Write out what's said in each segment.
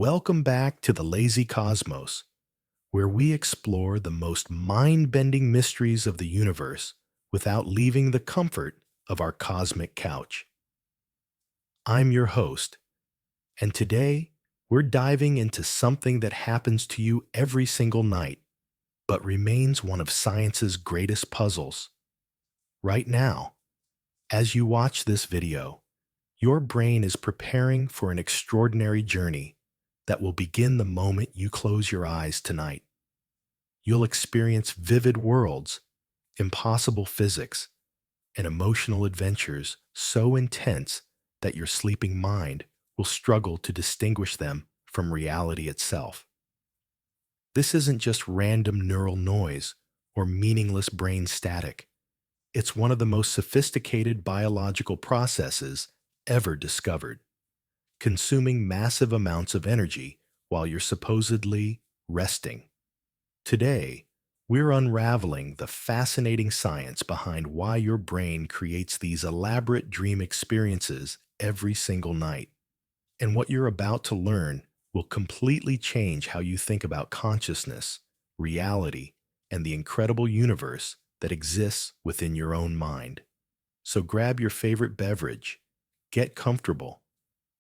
Welcome back to the Lazy Cosmos, where we explore the most mind-bending mysteries of the universe without leaving the comfort of our cosmic couch. I'm your host, and today we're diving into something that happens to you every single night, but remains one of science's greatest puzzles. Right now, as you watch this video, your brain is preparing for an extraordinary journey that will begin the moment you close your eyes tonight. You'll experience vivid worlds, impossible physics, and emotional adventures so intense that your sleeping mind will struggle to distinguish them from reality itself. This isn't just random neural noise or meaningless brain static. It's one of the most sophisticated biological processes ever discovered, consuming massive amounts of energy while you're supposedly resting. Today, we're unraveling the fascinating science behind why your brain creates these elaborate dream experiences every single night. And what you're about to learn will completely change how you think about consciousness, reality, and the incredible universe that exists within your own mind. So grab your favorite beverage, get comfortable,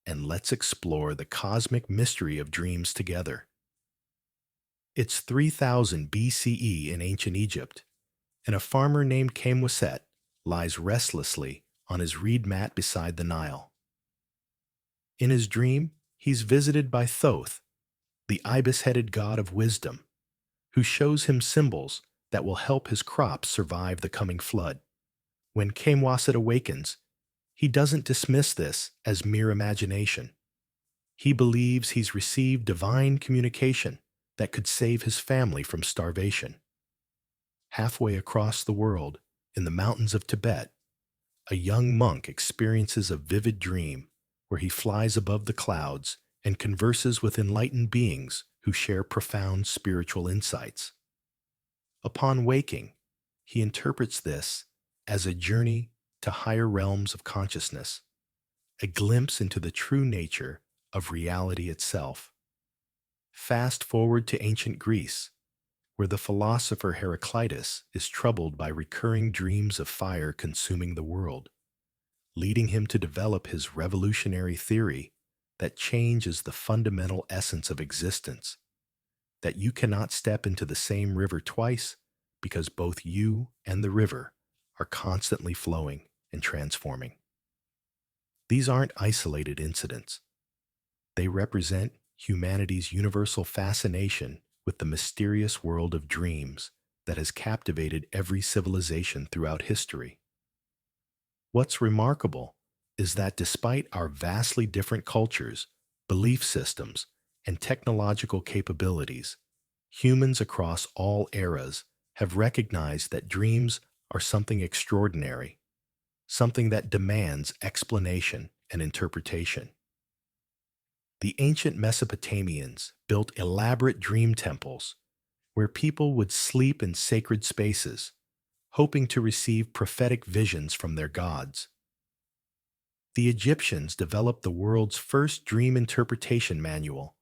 and let's explore the cosmic mystery of dreams together. It's 3000 BCE in ancient Egypt, and a farmer named Kamwaset lies restlessly on his reed mat beside the Nile. In his dream, he's visited by Thoth, the ibis-headed god of wisdom, who shows him symbols that will help his crops survive the coming flood. When Kamwaset awakens, he doesn't dismiss this as mere imagination. He believes he's received divine communication that could save his family from starvation. Halfway across the world, in the mountains of Tibet, a young monk experiences a vivid dream where he flies above the clouds and converses with enlightened beings who share profound spiritual insights. Upon waking, he interprets this as a journey to higher realms of consciousness, a glimpse into the true nature of reality itself. Fast forward to ancient Greece, where the philosopher Heraclitus is troubled by recurring dreams of fire consuming the world, leading him to develop his revolutionary theory that change is the fundamental essence of existence, that you cannot step into the same river twice because both you and the river are constantly flowing and transforming. These aren't isolated incidents. They represent humanity's universal fascination with the mysterious world of dreams that has captivated every civilization throughout history. What's remarkable is that despite our vastly different cultures, belief systems, and technological capabilities, humans across all eras have recognized that dreams are something extraordinary, something that demands explanation and interpretation. The ancient Mesopotamians built elaborate dream temples where people would sleep in sacred spaces, hoping to receive prophetic visions from their gods. The Egyptians developed the world's first dream interpretation manual,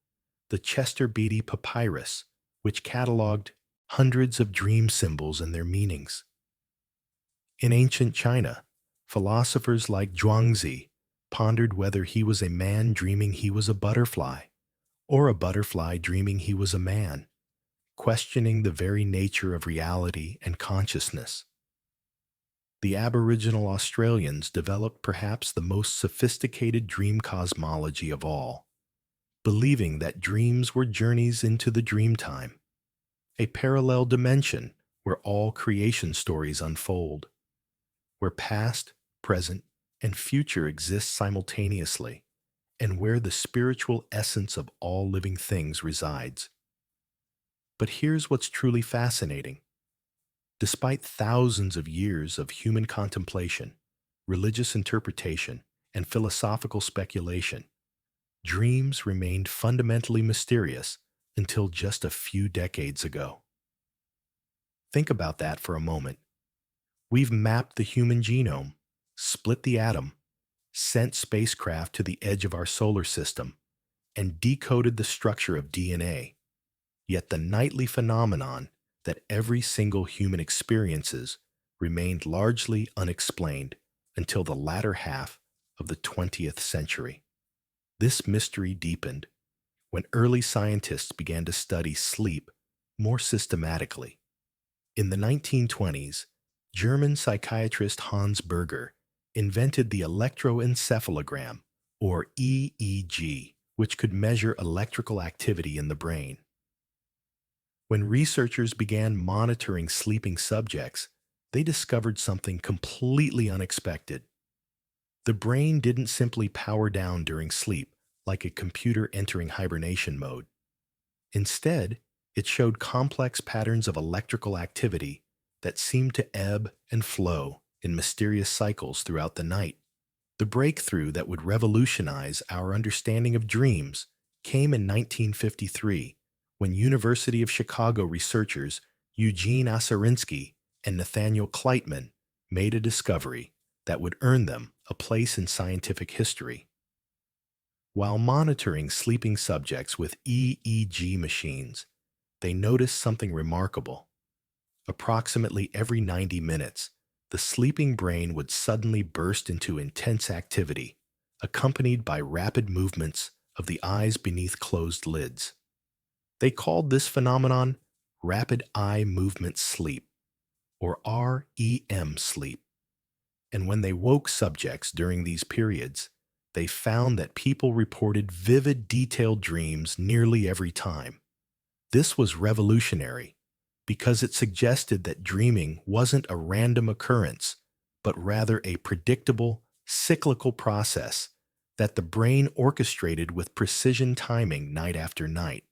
the Chester Beatty Papyrus, which cataloged hundreds of dream symbols and their meanings. In ancient China, philosophers like Zhuangzi pondered whether he was a man dreaming he was a butterfly, or a butterfly dreaming he was a man, questioning the very nature of reality and consciousness. The Aboriginal Australians developed perhaps the most sophisticated dream cosmology of all, believing that dreams were journeys into the dreamtime, a parallel dimension where all creation stories unfold, where past, present, and future exist simultaneously, and where the spiritual essence of all living things resides. But here's what's truly fascinating. Despite thousands of years of human contemplation, religious interpretation, and philosophical speculation, dreams remained fundamentally mysterious until just a few decades ago. Think about that for a moment. We've mapped the human genome, split the atom, sent spacecraft to the edge of our solar system, and decoded the structure of DNA. Yet the nightly phenomenon that every single human experiences remained largely unexplained until the latter half of the 20th century. This mystery deepened when early scientists began to study sleep more systematically. In the 1920s, German psychiatrist Hans Berger invented the electroencephalogram, or EEG, which could measure electrical activity in the brain. When researchers began monitoring sleeping subjects, they discovered something completely unexpected. The brain didn't simply power down during sleep, like a computer entering hibernation mode. Instead, it showed complex patterns of electrical activity that seemed to ebb and flow in mysterious cycles throughout the night. The breakthrough that would revolutionize our understanding of dreams came in 1953 when University of Chicago researchers Eugene Oserinsky and Nathaniel Kleitman made a discovery that would earn them a place in scientific history. While monitoring sleeping subjects with EEG machines, they noticed something remarkable. Approximately every 90 minutes, the sleeping brain would suddenly burst into intense activity, accompanied by rapid movements of the eyes beneath closed lids. They called this phenomenon rapid eye movement sleep, or REM sleep. And when they woke subjects during these periods, they found that people reported vivid, detailed dreams nearly every time. This was revolutionary because it suggested that dreaming wasn't a random occurrence, but rather a predictable, cyclical process that the brain orchestrated with precision timing night after night.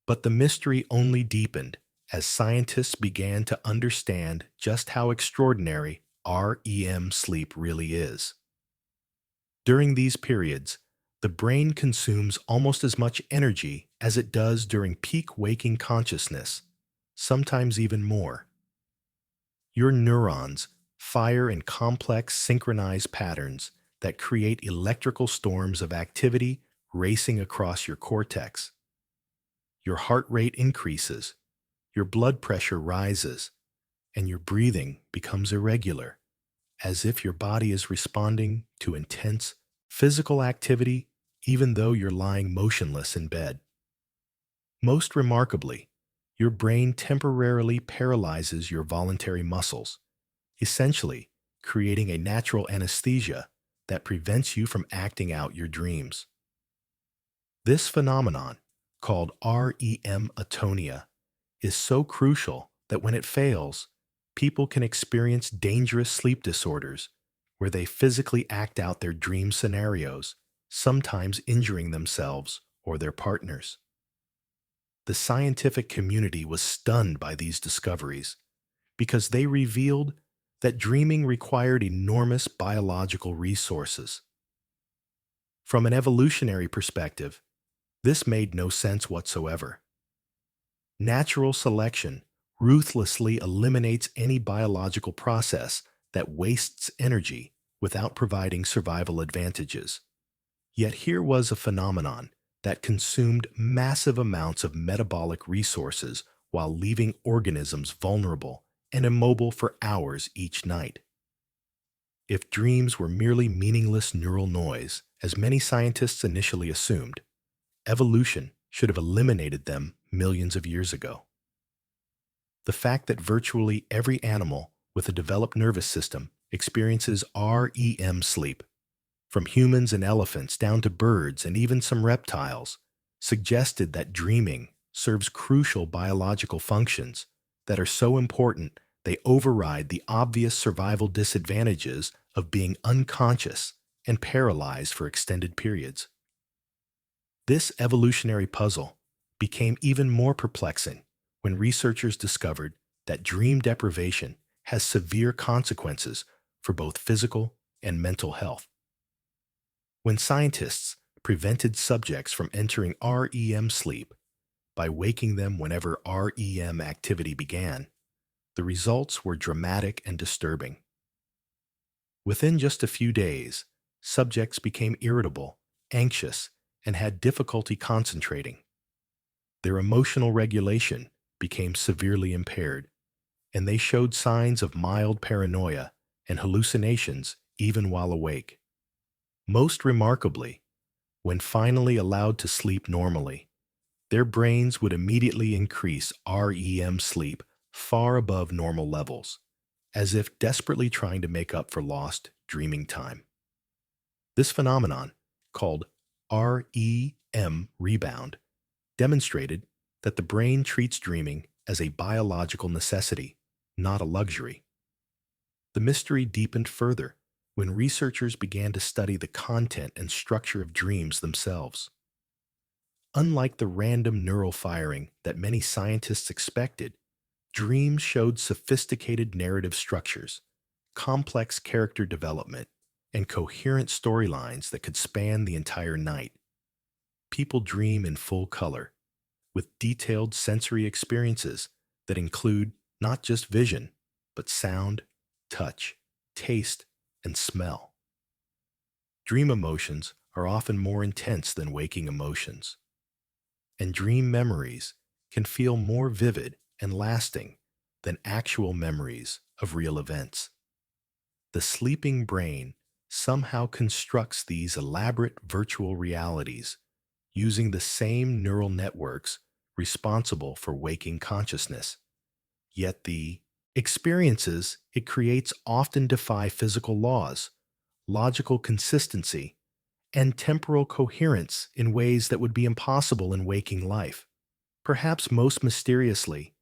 But the mystery only deepened as scientists began to understand just how extraordinary REM sleep really is. During these periods, the brain consumes almost as much energy as it does during peak waking consciousness, sometimes even more. Your neurons fire in complex synchronized patterns that create electrical storms of activity racing across your cortex. Your heart rate increases, your blood pressure rises, and your breathing becomes irregular, as if your body is responding to intense physical activity even though you're lying motionless in bed. Most remarkably, your brain temporarily paralyzes your voluntary muscles, essentially creating a natural anesthesia that prevents you from acting out your dreams. This phenomenon, called REM atonia, is so crucial that when it fails, people can experience dangerous sleep disorders where they physically act out their dream scenarios, sometimes injuring themselves or their partners. The scientific community was stunned by these discoveries because they revealed that dreaming required enormous biological resources. From an evolutionary perspective, this made no sense whatsoever. Natural selection ruthlessly eliminates any biological process that wastes energy without providing survival advantages. Yet here was a phenomenon that consumed massive amounts of metabolic resources while leaving organisms vulnerable and immobile for hours each night. If dreams were merely meaningless neural noise, as many scientists initially assumed, evolution should have eliminated them millions of years ago. The fact that virtually every animal with a developed nervous system experiences REM sleep, from humans and elephants down to birds and even some reptiles, suggested that dreaming serves crucial biological functions that are so important they override the obvious survival disadvantages of being unconscious and paralyzed for extended periods. This evolutionary puzzle became even more perplexing when researchers discovered that dream deprivation has severe consequences for both physical and mental health. When scientists prevented subjects from entering REM sleep by waking them whenever REM activity began, the results were dramatic and disturbing. Within just a few days, subjects became irritable, anxious, and had difficulty concentrating. Their emotional regulation became severely impaired, and they showed signs of mild paranoia and hallucinations even while awake. Most remarkably, when finally allowed to sleep normally, their brains would immediately increase REM sleep far above normal levels, as if desperately trying to make up for lost dreaming time. This phenomenon, called REM rebound, demonstrated that the brain treats dreaming as a biological necessity, not a luxury. The mystery deepened further when researchers began to study the content and structure of dreams themselves. Unlike the random neural firing that many scientists expected, dreams showed sophisticated narrative structures, complex character development, and coherent storylines that could span the entire night. People dream in full color, with detailed sensory experiences that include not just vision, but sound, touch, taste, and smell. Dream emotions are often more intense than waking emotions, and dream memories can feel more vivid and lasting than actual memories of real events. The sleeping brain somehow constructs these elaborate virtual realities using the same neural networks responsible for waking consciousness. Yet the experiences it creates often defy physical laws, logical consistency, and temporal coherence in ways that would be impossible in waking life. Perhaps most mysteriously,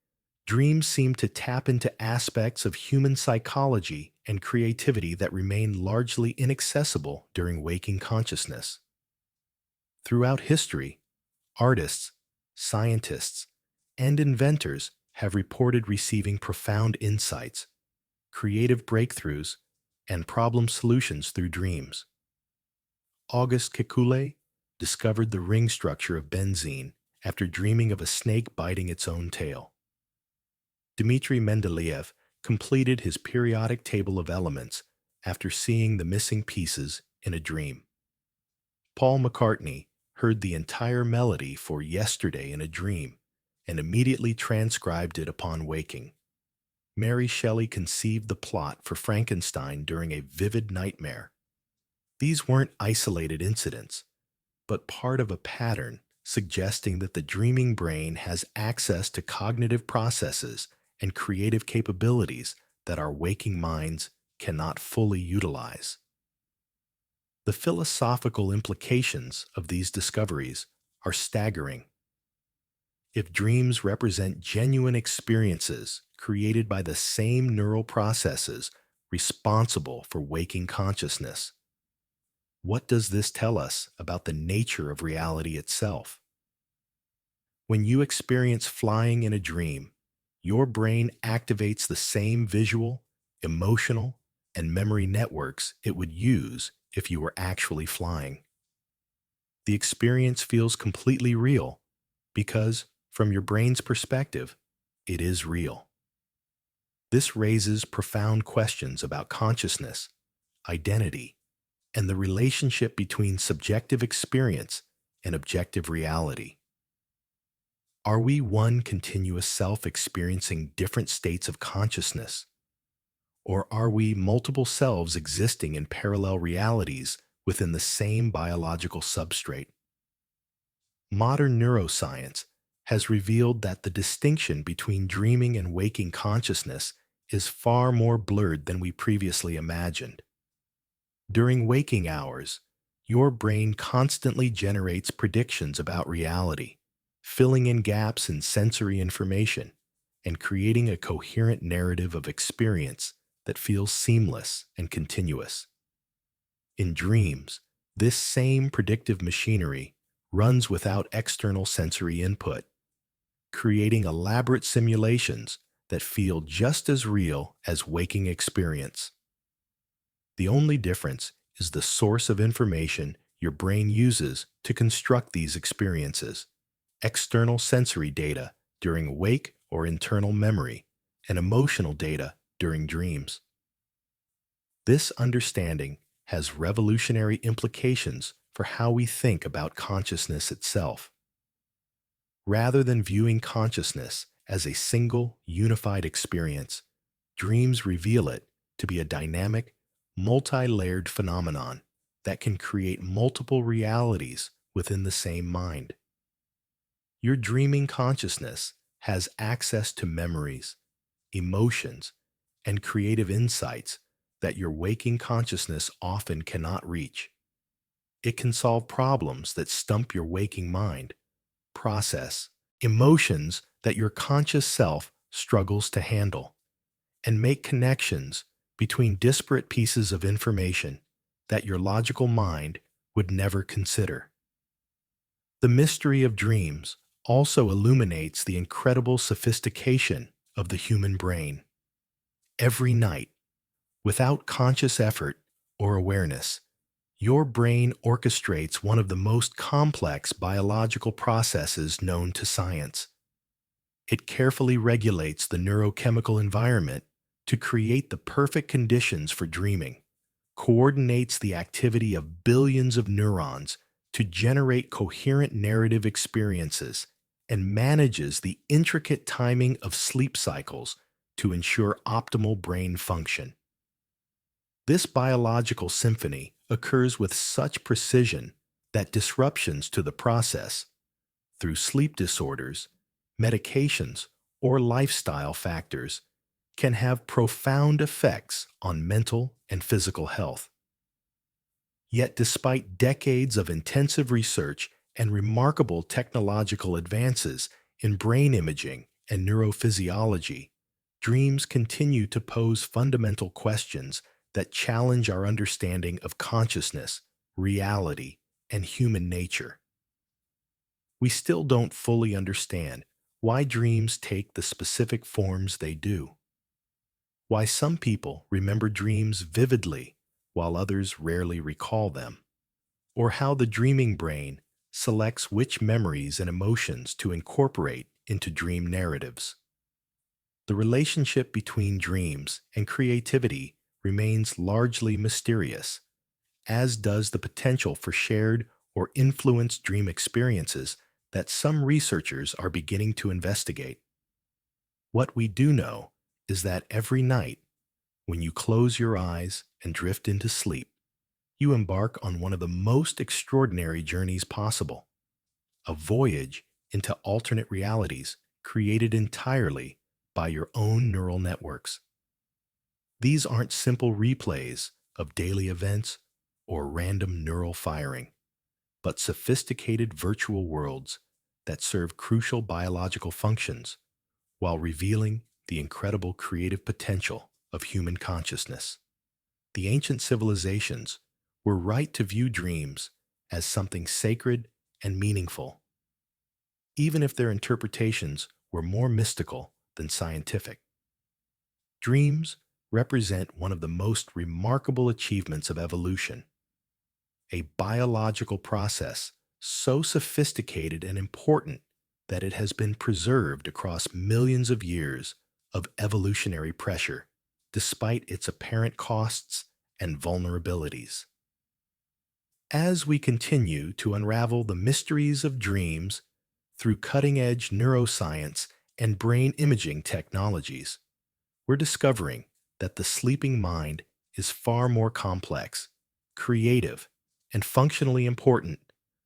dreams seem to tap into aspects of human psychology and creativity that remain largely inaccessible during waking consciousness. Throughout history, artists, scientists, and inventors have reported receiving profound insights, creative breakthroughs, and problem solutions through dreams. Auguste Kekulé discovered the ring structure of benzene after dreaming of a snake biting its own tail. Dmitri Mendeleev completed his periodic table of elements after seeing the missing pieces in a dream. Paul McCartney heard the entire melody for Yesterday in a dream and immediately transcribed it upon waking. Mary Shelley conceived the plot for Frankenstein during a vivid nightmare. These weren't isolated incidents, but part of a pattern suggesting that the dreaming brain has access to cognitive processes and creative capabilities that our waking minds cannot fully utilize. The philosophical implications of these discoveries are staggering. If dreams represent genuine experiences created by the same neural processes responsible for waking consciousness, what does this tell us about the nature of reality itself? When you experience flying in a dream, your brain activates the same visual, emotional, and memory networks it would use if you were actually flying. The experience feels completely real because, from your brain's perspective, it is real. This raises profound questions about consciousness, identity, and the relationship between subjective experience and objective reality. Are we one continuous self experiencing different states of consciousness? Or are we multiple selves existing in parallel realities within the same biological substrate? Modern neuroscience has revealed that the distinction between dreaming and waking consciousness is far more blurred than we previously imagined. During waking hours, your brain constantly generates predictions about reality, filling in gaps in sensory information and creating a coherent narrative of experience that feels seamless and continuous. In dreams, this same predictive machinery runs without external sensory input, creating elaborate simulations that feel just as real as waking experience. The only difference is the source of information your brain uses to construct these experiences: external sensory data during wake or internal memory, and emotional data during dreams. This understanding has revolutionary implications for how we think about consciousness itself. Rather than viewing consciousness as a single, unified experience, dreams reveal it to be a dynamic, multi-layered phenomenon that can create multiple realities within the same mind. Your dreaming consciousness has access to memories, emotions, and creative insights that your waking consciousness often cannot reach. It can solve problems that stump your waking mind, process emotions that your conscious self struggles to handle, and make connections between disparate pieces of information that your logical mind would never consider. The mystery of dreams also illuminates the incredible sophistication of the human brain. Every night, without conscious effort or awareness, your brain orchestrates one of the most complex biological processes known to science. It carefully regulates the neurochemical environment to create the perfect conditions for dreaming, coordinates the activity of billions of neurons to generate coherent narrative experiences, and manages the intricate timing of sleep cycles to ensure optimal brain function. This biological symphony occurs with such precision that disruptions to the process, through sleep disorders, medications, or lifestyle factors, can have profound effects on mental and physical health. Yet, despite decades of intensive research and remarkable technological advances in brain imaging and neurophysiology, dreams continue to pose fundamental questions that challenge our understanding of consciousness, reality, and human nature. We still don't fully understand why dreams take the specific forms they do, why some people remember dreams vividly while others rarely recall them, or how the dreaming brain selects which memories and emotions to incorporate into dream narratives. The relationship between dreams and creativity remains largely mysterious, as does the potential for shared or influenced dream experiences that some researchers are beginning to investigate. What we do know is that every night, when you close your eyes and drift into sleep, you embark on one of the most extraordinary journeys possible, a voyage into alternate realities created entirely by your own neural networks. These aren't simple replays of daily events or random neural firing, but sophisticated virtual worlds that serve crucial biological functions while revealing the incredible creative potential of human consciousness. The ancient civilizations were right to view dreams as something sacred and meaningful, even if their interpretations were more mystical than scientific. Dreams represent one of the most remarkable achievements of evolution, a biological process so sophisticated and important that it has been preserved across millions of years of evolutionary pressure, despite its apparent costs and vulnerabilities. As we continue to unravel the mysteries of dreams through cutting-edge neuroscience and brain imaging technologies, we're discovering that the sleeping mind is far more complex, creative, and functionally important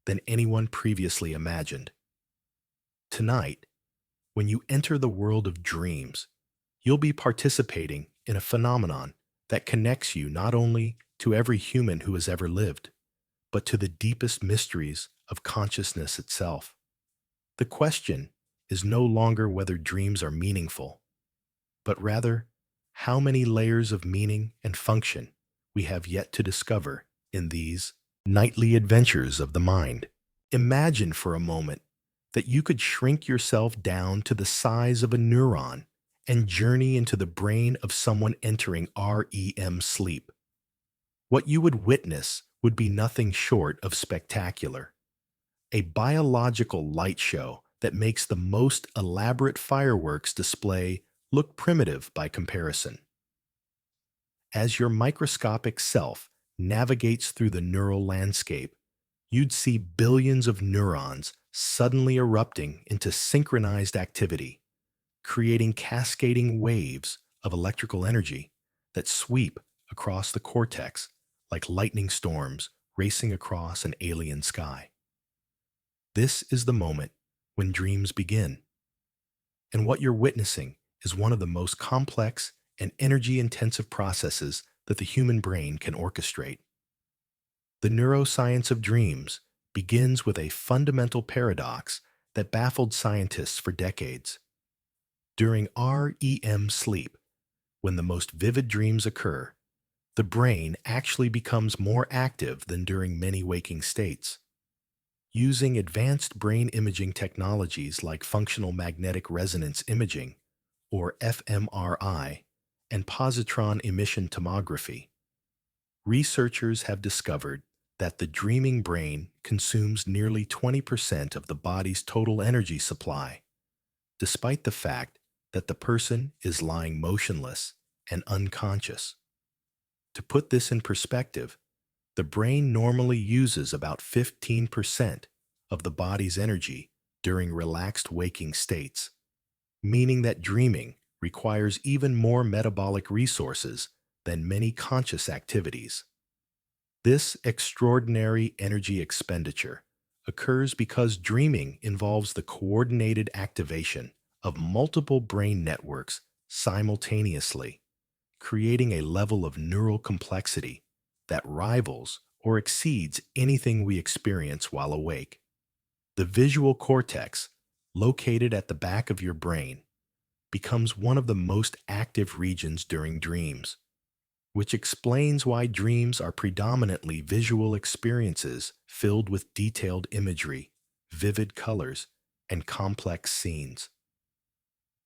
than anyone previously imagined. Tonight, when you enter the world of dreams, you'll be participating in a phenomenon that connects you not only to every human who has ever lived, but to the deepest mysteries of consciousness itself. The question is no longer whether dreams are meaningful, but rather how many layers of meaning and function we have yet to discover in these nightly adventures of the mind. Imagine for a moment that you could shrink yourself down to the size of a neuron and journey into the brain of someone entering REM sleep. What you would witness would be nothing short of spectacular. A biological light show that makes the most elaborate fireworks display look primitive by comparison. As your microscopic self navigates through the neural landscape, you'd see billions of neurons suddenly erupting into synchronized activity, creating cascading waves of electrical energy that sweep across the cortex like lightning storms racing across an alien sky. This is the moment when dreams begin, and what you're witnessing is one of the most complex and energy-intensive processes that the human brain can orchestrate. The neuroscience of dreams begins with a fundamental paradox that baffled scientists for decades. During REM sleep, when the most vivid dreams occur, the brain actually becomes more active than during many waking states. Using advanced brain imaging technologies like functional magnetic resonance imaging, or fMRI, and positron emission tomography, researchers have discovered that the dreaming brain consumes nearly 20% of the body's total energy supply, despite the fact that the person is lying motionless and unconscious. To put this in perspective, the brain normally uses about 15% of the body's energy during relaxed waking states, meaning that dreaming requires even more metabolic resources than many conscious activities. This extraordinary energy expenditure occurs because dreaming involves the coordinated activation of multiple brain networks simultaneously, creating a level of neural complexity that rivals or exceeds anything we experience while awake. The visual cortex, located at the back of your brain, becomes one of the most active regions during dreams, which explains why dreams are predominantly visual experiences filled with detailed imagery, vivid colors, and complex scenes.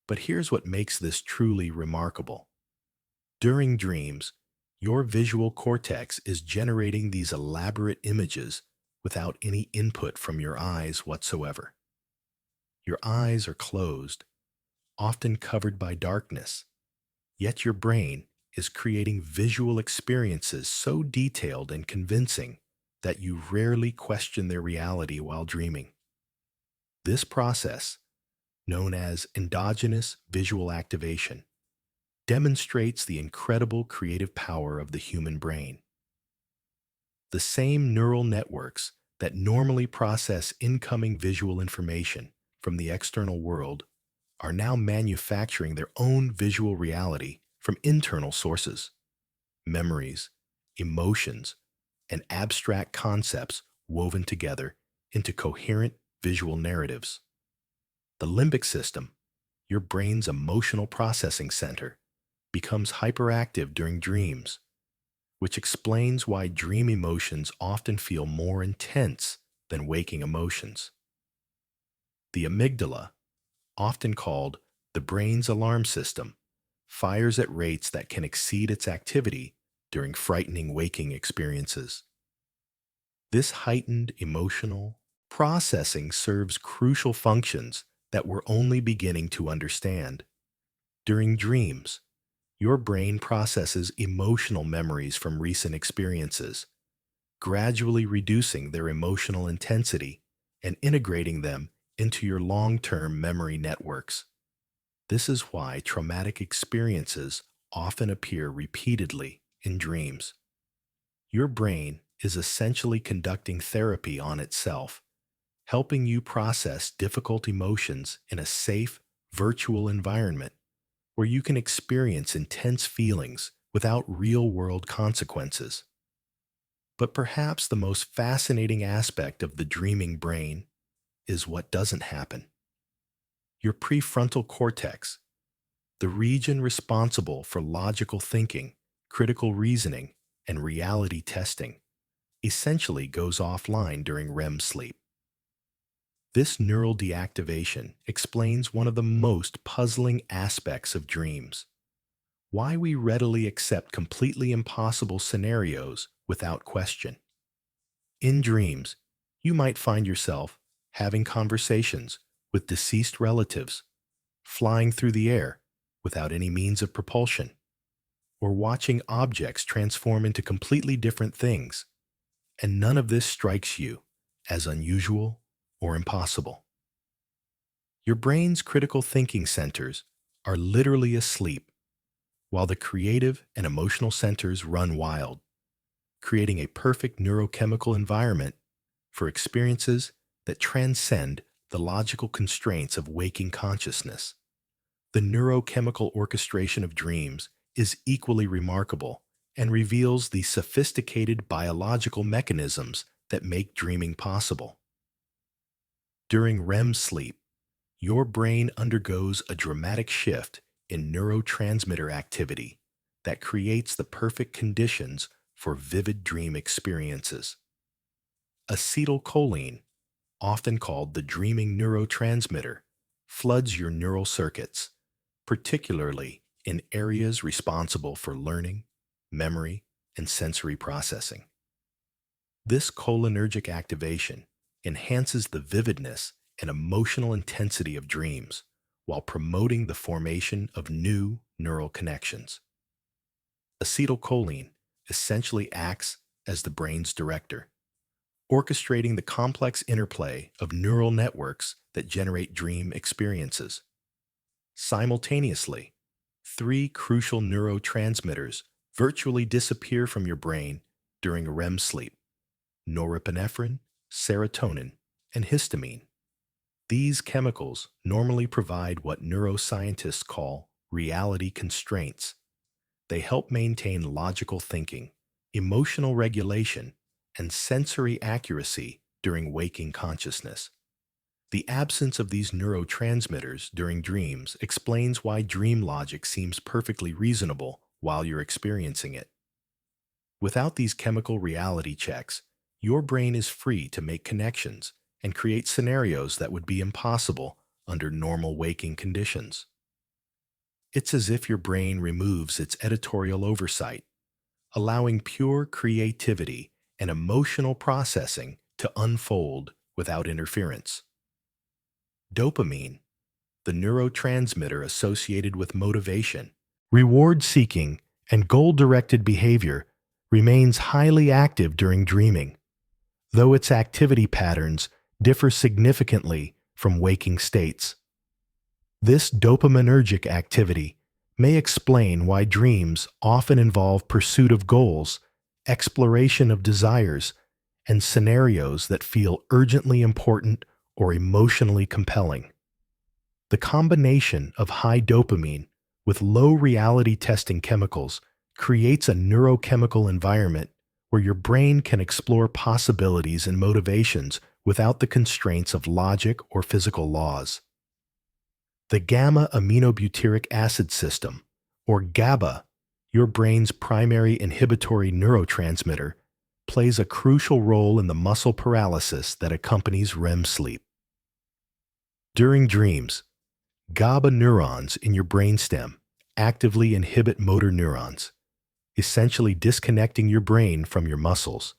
But here's what makes this truly remarkable. During dreams, your visual cortex is generating these elaborate images without any input from your eyes whatsoever. Your eyes are closed, often covered by darkness, yet your brain is creating visual experiences so detailed and convincing that you rarely question their reality while dreaming. This process, known as endogenous visual activation, demonstrates the incredible creative power of the human brain. The same neural networks that normally process incoming visual information from the external world are now manufacturing their own visual reality from internal sources. Memories, emotions, and abstract concepts woven together into coherent visual narratives. The limbic system, your brain's emotional processing center, becomes hyperactive during dreams, which explains why dream emotions often feel more intense than waking emotions. The amygdala, often called the brain's alarm system, fires at rates that can exceed its activity during frightening waking experiences. This heightened emotional processing serves crucial functions that we're only beginning to understand. During dreams, your brain processes emotional memories from recent experiences, gradually reducing their emotional intensity and integrating them into your long-term memory networks. This is why traumatic experiences often appear repeatedly in dreams. Your brain is essentially conducting therapy on itself, helping you process difficult emotions in a safe, virtual environment where you can experience intense feelings without real-world consequences. But perhaps the most fascinating aspect of the dreaming brain is what doesn't happen. Your prefrontal cortex, the region responsible for logical thinking, critical reasoning, and reality testing, essentially goes offline during REM sleep. This neural deactivation explains one of the most puzzling aspects of dreams: why we readily accept completely impossible scenarios without question. In dreams, you might find yourself having conversations with deceased relatives, flying through the air without any means of propulsion, or watching objects transform into completely different things. And none of this strikes you as unusual or impossible. Your brain's critical thinking centers are literally asleep, while the creative and emotional centers run wild, creating a perfect neurochemical environment for experiences that transcend the logical constraints of waking consciousness. The neurochemical orchestration of dreams is equally remarkable and reveals the sophisticated biological mechanisms that make dreaming possible. During REM sleep, your brain undergoes a dramatic shift in neurotransmitter activity that creates the perfect conditions for vivid dream experiences. Acetylcholine, often called the dreaming neurotransmitter, floods your neural circuits, particularly in areas responsible for learning, memory, and sensory processing. This cholinergic activation enhances the vividness and emotional intensity of dreams while promoting the formation of new neural connections. Acetylcholine essentially acts as the brain's director, orchestrating the complex interplay of neural networks that generate dream experiences. Simultaneously, three crucial neurotransmitters virtually disappear from your brain during REM sleep: norepinephrine, serotonin, and histamine. These chemicals normally provide what neuroscientists call reality constraints. They help maintain logical thinking, emotional regulation, and sensory accuracy during waking consciousness. The absence of these neurotransmitters during dreams explains why dream logic seems perfectly reasonable while you're experiencing it. Without these chemical reality checks, your brain is free to make connections and create scenarios that would be impossible under normal waking conditions. It's as if your brain removes its editorial oversight, allowing pure creativity and emotional processing to unfold without interference. Dopamine, the neurotransmitter associated with motivation, reward seeking, and goal directed behavior, remains highly active during dreaming, though its activity patterns differ significantly from waking states. This dopaminergic activity may explain why dreams often involve pursuit of goals, exploration of desires, and scenarios that feel urgently important or emotionally compelling. The combination of high dopamine with low reality testing chemicals creates a neurochemical environment where your brain can explore possibilities and motivations without the constraints of logic or physical laws. The gamma aminobutyric acid system, or GABA, your brain's primary inhibitory neurotransmitter, plays a crucial role in the muscle paralysis that accompanies REM sleep. During dreams, GABA neurons in your brainstem actively inhibit motor neurons, essentially disconnecting your brain from your muscles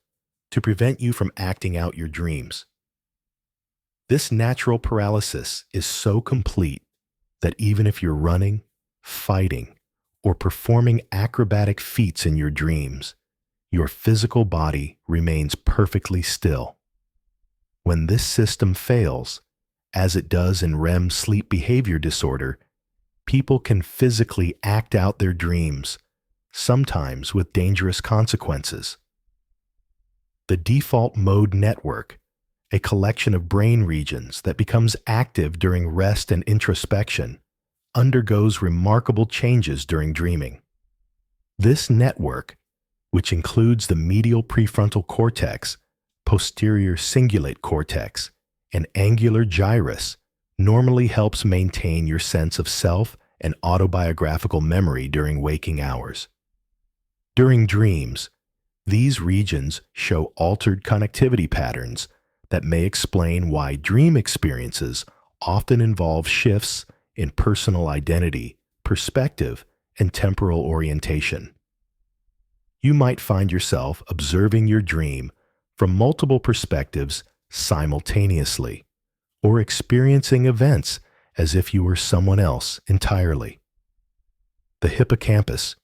to prevent you from acting out your dreams. This natural paralysis is so complete that even if you're running, fighting, or performing acrobatic feats in your dreams, your physical body remains perfectly still. When this system fails, as it does in REM sleep behavior disorder, people can physically act out their dreams, sometimes with dangerous consequences. The default mode network, a collection of brain regions that becomes active during rest and introspection, undergoes remarkable changes during dreaming. This network, which includes the medial prefrontal cortex, posterior cingulate cortex, and angular gyrus, normally helps maintain your sense of self and autobiographical memory during waking hours. During dreams, these regions show altered connectivity patterns that may explain why dream experiences often involve shifts in personal identity, perspective, and temporal orientation. You might find yourself observing your dream from multiple perspectives simultaneously, or experiencing events as if you were someone else entirely. The hippocampus,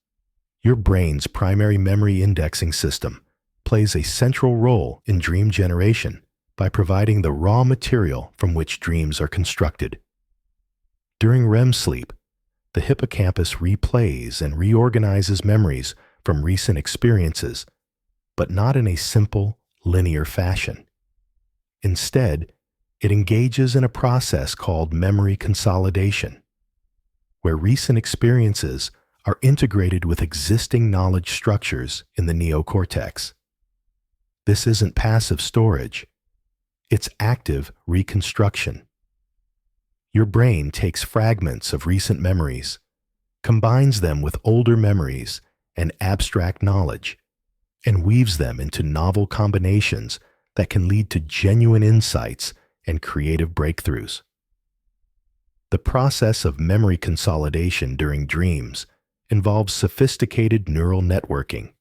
your brain's primary memory indexing system, plays a central role in dream generation by providing the raw material from which dreams are constructed. During REM sleep, the hippocampus replays and reorganizes memories from recent experiences, but not in a simple, linear fashion. Instead, it engages in a process called memory consolidation, where recent experiences are integrated with existing knowledge structures in the neocortex. This isn't passive storage, it's active reconstruction. Your brain takes fragments of recent memories, combines them with older memories and abstract knowledge, and weaves them into novel combinations that can lead to genuine insights and creative breakthroughs. The process of memory consolidation during dreams involves sophisticated neural networking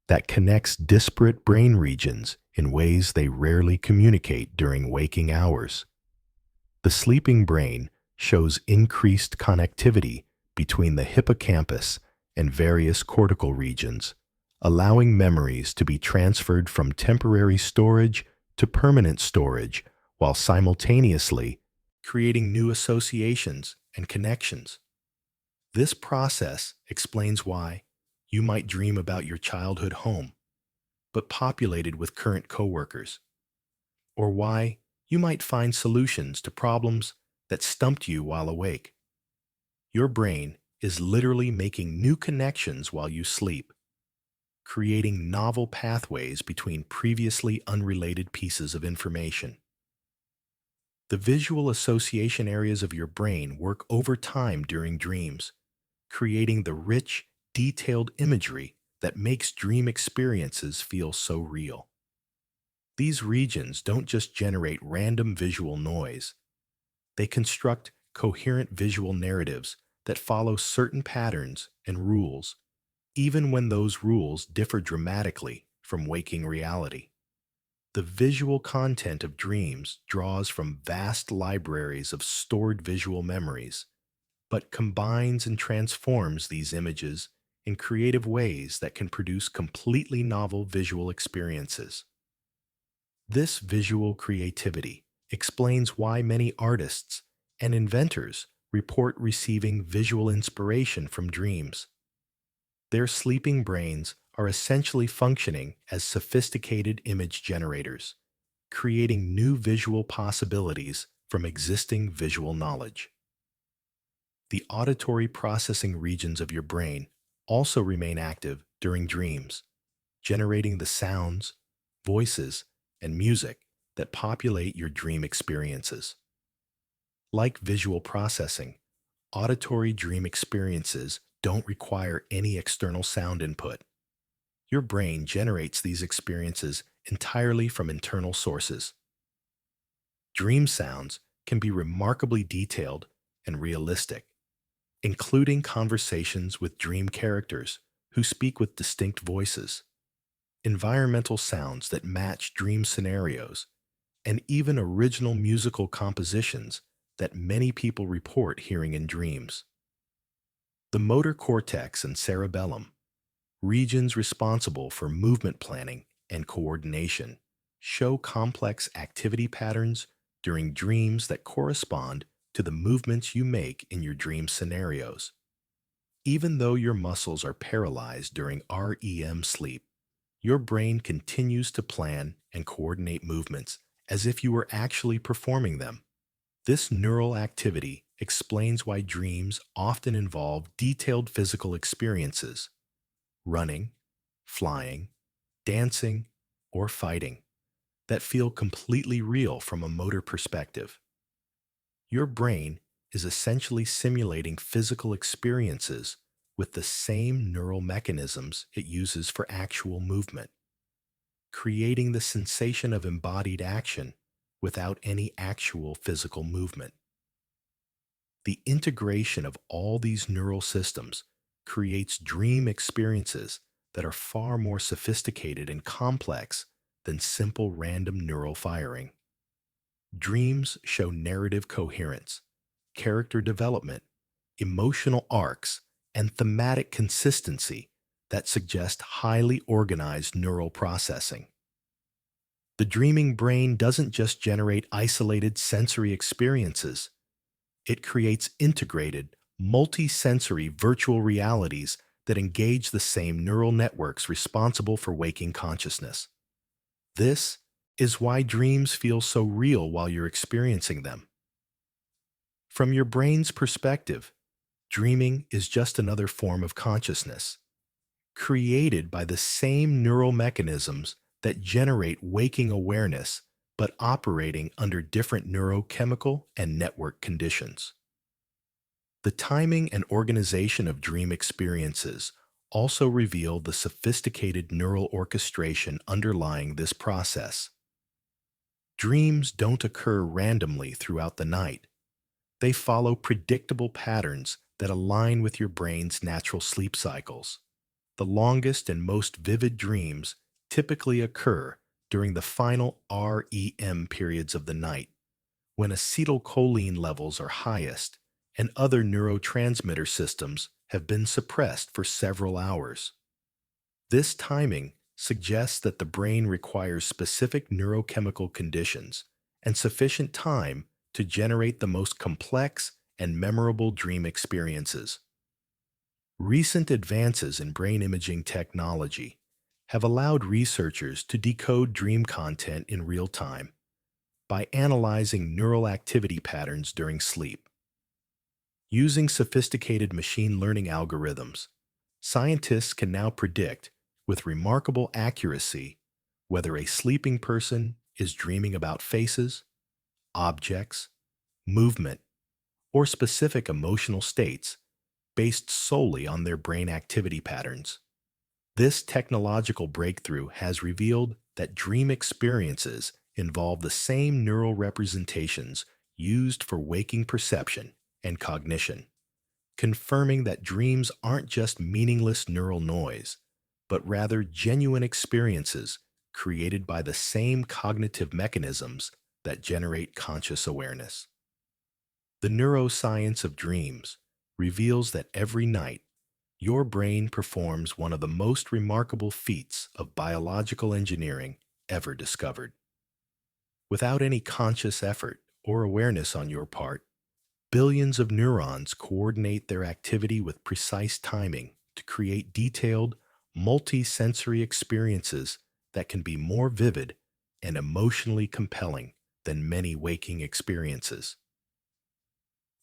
that connects disparate brain regions in ways they rarely communicate during waking hours. The sleeping brain shows increased connectivity between the hippocampus and various cortical regions, allowing memories to be transferred from temporary storage to permanent storage while simultaneously creating new associations and connections. This process explains why you might dream about your childhood home, but populated with current coworkers, or why you might find solutions to problems that stumped you while awake. Your brain is literally making new connections while you sleep, creating novel pathways between previously unrelated pieces of information. The visual association areas of your brain work overtime during dreams, creating the rich, detailed imagery that makes dream experiences feel so real. These regions don't just generate random visual noise, they construct coherent visual narratives that follow certain patterns and rules, even when those rules differ dramatically from waking reality. The visual content of dreams draws from vast libraries of stored visual memories, but combines and transforms these images in creative ways that can produce completely novel visual experiences. This visual creativity explains why many artists and inventors report receiving visual inspiration from dreams. Their sleeping brains are essentially functioning as sophisticated image generators, creating new visual possibilities from existing visual knowledge. The auditory processing regions of your brain also remain active during dreams, generating the sounds, voices, and music that populate your dream experiences. Like visual processing, auditory dream experiences don't require any external sound input. Your brain generates these experiences entirely from internal sources. Dream sounds can be remarkably detailed and realistic, including conversations with dream characters who speak with distinct voices, environmental sounds that match dream scenarios, and even original musical compositions that many people report hearing in dreams. The motor cortex and cerebellum, regions responsible for movement planning and coordination, show complex activity patterns during dreams that correspond to the movements you make in your dream scenarios. Even though your muscles are paralyzed during REM sleep, your brain continues to plan and coordinate movements as if you were actually performing them. This neural activity explains why dreams often involve detailed physical experiences, running, flying, dancing, or fighting, that feel completely real from a motor perspective. Your brain is essentially simulating physical experiences with the same neural mechanisms it uses for actual movement, creating the sensation of embodied action without any actual physical movement. The integration of all these neural systems creates dream experiences that are far more sophisticated and complex than simple random neural firing. Dreams show narrative coherence, character development, emotional arcs, and thematic consistency that suggest highly organized neural processing. The dreaming brain doesn't just generate isolated sensory experiences, it creates integrated, multi-sensory virtual realities that engage the same neural networks responsible for waking consciousness. This is why dreams feel so real while you're experiencing them. From your brain's perspective, dreaming is just another form of consciousness, created by the same neural mechanisms that generate waking awareness, but operating under different neurochemical and network conditions. The timing and organization of dream experiences also reveal the sophisticated neural orchestration underlying this process. Dreams don't occur randomly throughout the night. They follow predictable patterns that align with your brain's natural sleep cycles. The longest and most vivid dreams typically occur during the final REM periods of the night, when acetylcholine levels are highest and other neurotransmitter systems have been suppressed for several hours. This timing suggests that the brain requires specific neurochemical conditions and sufficient time to generate the most complex and memorable dream experiences. Recent advances in brain imaging technology have allowed researchers to decode dream content in real time by analyzing neural activity patterns during sleep. Using sophisticated machine learning algorithms, scientists can now predict with remarkable accuracy whether a sleeping person is dreaming about faces, objects, movement, or specific emotional states based solely on their brain activity patterns. This technological breakthrough has revealed that dream experiences involve the same neural representations used for waking perception and cognition, confirming that dreams aren't just meaningless neural noise, but rather genuine experiences created by the same cognitive mechanisms that generate conscious awareness. The neuroscience of dreams reveals that every night, your brain performs one of the most remarkable feats of biological engineering ever discovered. Without any conscious effort or awareness on your part, billions of neurons coordinate their activity with precise timing to create detailed, multi-sensory experiences that can be more vivid and emotionally compelling than many waking experiences.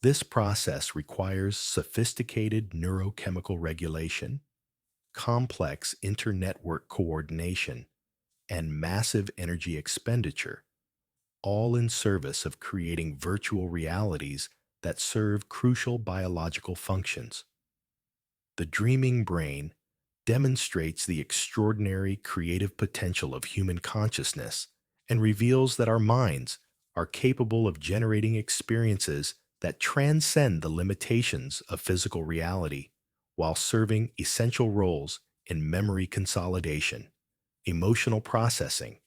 This process requires sophisticated neurochemical regulation, complex internetwork coordination, and massive energy expenditure, all in service of creating virtual realities that serve crucial biological functions. The dreaming brain demonstrates the extraordinary creative potential of human consciousness and reveals that our minds are capable of generating experiences that transcend the limitations of physical reality while serving essential roles in memory consolidation, emotional processing,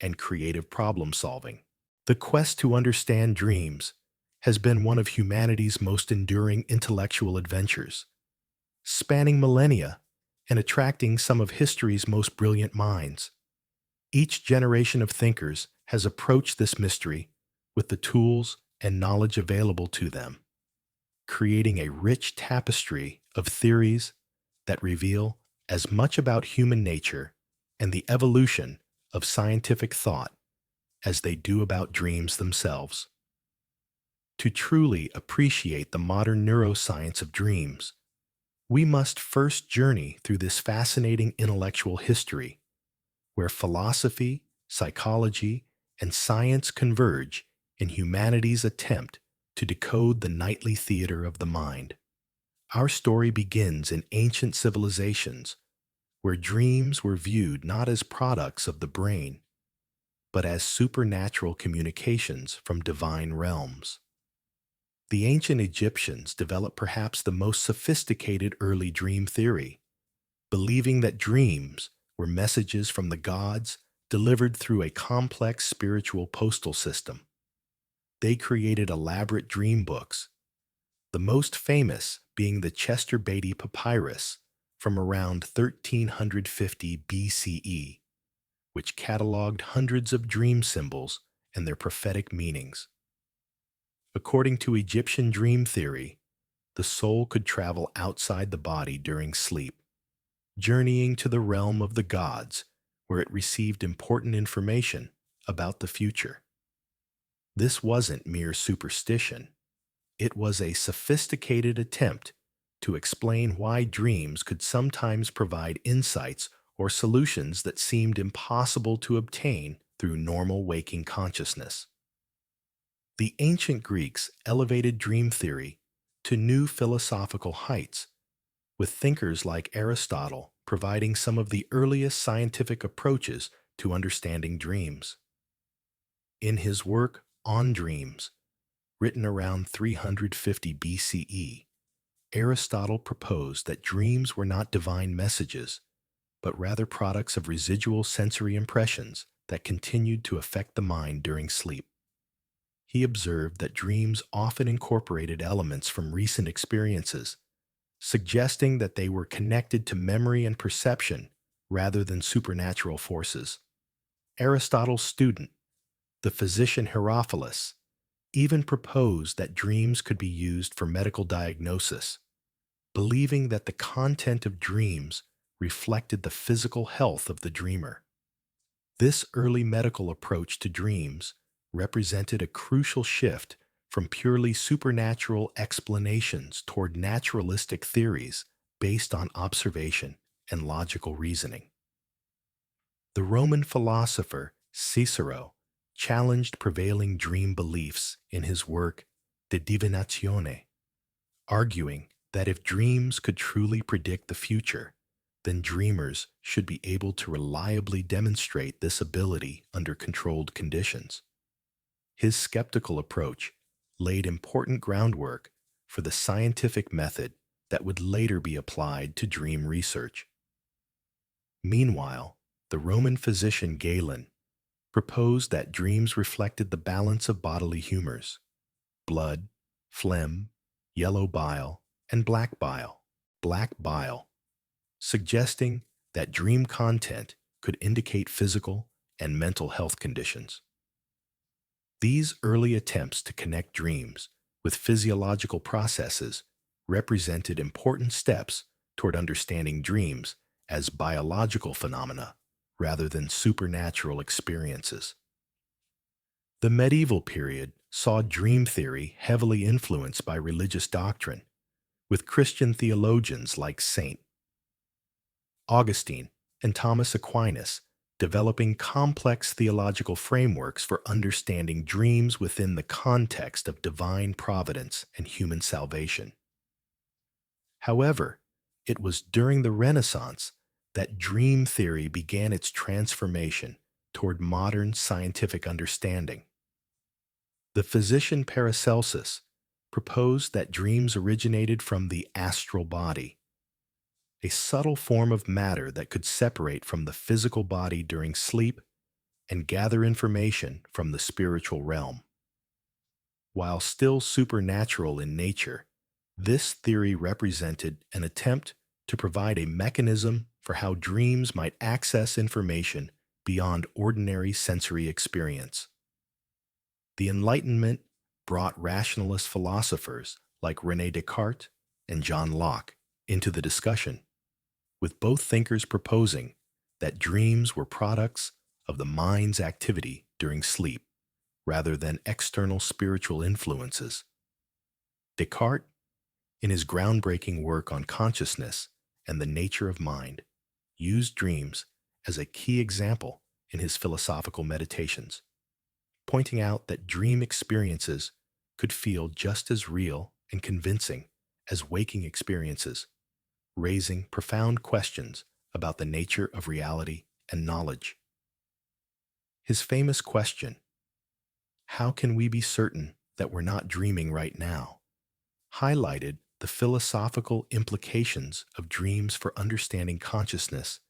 and creative problem solving. The quest to understand dreams has been one of humanity's most enduring intellectual adventures, spanning millennia and attracting some of history's most brilliant minds. Each generation of thinkers has approached this mystery with the tools and knowledge available to them, creating a rich tapestry of theories that reveal as much about human nature and the evolution of scientific thought as they do about dreams themselves. To truly appreciate the modern neuroscience of dreams, we must first journey through this fascinating intellectual history, where philosophy, psychology, and science converge in humanity's attempt to decode the nightly theater of the mind. Our story begins in ancient civilizations, where dreams were viewed not as products of the brain, but as supernatural communications from divine realms. The ancient Egyptians developed perhaps the most sophisticated early dream theory, believing that dreams were messages from the gods delivered through a complex spiritual postal system. They created elaborate dream books, the most famous being the Chester Beatty Papyrus from around 1350 BCE, which cataloged hundreds of dream symbols and their prophetic meanings. According to Egyptian dream theory, the soul could travel outside the body during sleep, journeying to the realm of the gods, where it received important information about the future. This wasn't mere superstition. It was a sophisticated attempt to explain why dreams could sometimes provide insights or solutions that seemed impossible to obtain through normal waking consciousness. The ancient Greeks elevated dream theory to new philosophical heights, with thinkers like Aristotle providing some of the earliest scientific approaches to understanding dreams. In his work On Dreams, written around 350 BCE, Aristotle proposed that dreams were not divine messages, but rather products of residual sensory impressions that continued to affect the mind during sleep. He observed that dreams often incorporated elements from recent experiences, suggesting that they were connected to memory and perception rather than supernatural forces. Aristotle's student, the physician Herophilus, even proposed that dreams could be used for medical diagnosis, believing that the content of dreams reflected the physical health of the dreamer. This early medical approach to dreams represented a crucial shift from purely supernatural explanations toward naturalistic theories based on observation and logical reasoning. The Roman philosopher Cicero challenged prevailing dream beliefs in his work De Divinatione, arguing that if dreams could truly predict the future, then dreamers should be able to reliably demonstrate this ability under controlled conditions. His skeptical approach laid important groundwork for the scientific method that would later be applied to dream research. Meanwhile, the Roman physician Galen proposed that dreams reflected the balance of bodily humors: blood, phlegm, yellow bile, and black bile, suggesting that dream content could indicate physical and mental health conditions. These early attempts to connect dreams with physiological processes represented important steps toward understanding dreams as biological phenomena rather than supernatural experiences. The medieval period saw dream theory heavily influenced by religious doctrine, with Christian theologians like St. Augustine and Thomas Aquinas developing complex theological frameworks for understanding dreams within the context of divine providence and human salvation. However, it was during the Renaissance that dream theory began its transformation toward modern scientific understanding. The physician Paracelsus proposed that dreams originated from the astral body, a subtle form of matter that could separate from the physical body during sleep and gather information from the spiritual realm. While still supernatural in nature, this theory represented an attempt to provide a mechanism for how dreams might access information beyond ordinary sensory experience. The Enlightenment brought rationalist philosophers like René Descartes and John Locke into the discussion, with both thinkers proposing that dreams were products of the mind's activity during sleep rather than external spiritual influences. Descartes, in his groundbreaking work on consciousness and the nature of mind, used dreams as a key example in his philosophical meditations, pointing out that dream experiences could feel just as real and convincing as waking experiences, raising profound questions about the nature of reality and knowledge. His famous question, "How can we be certain that we're not dreaming right now?" highlighted the philosophical implications of dreams for understanding consciousness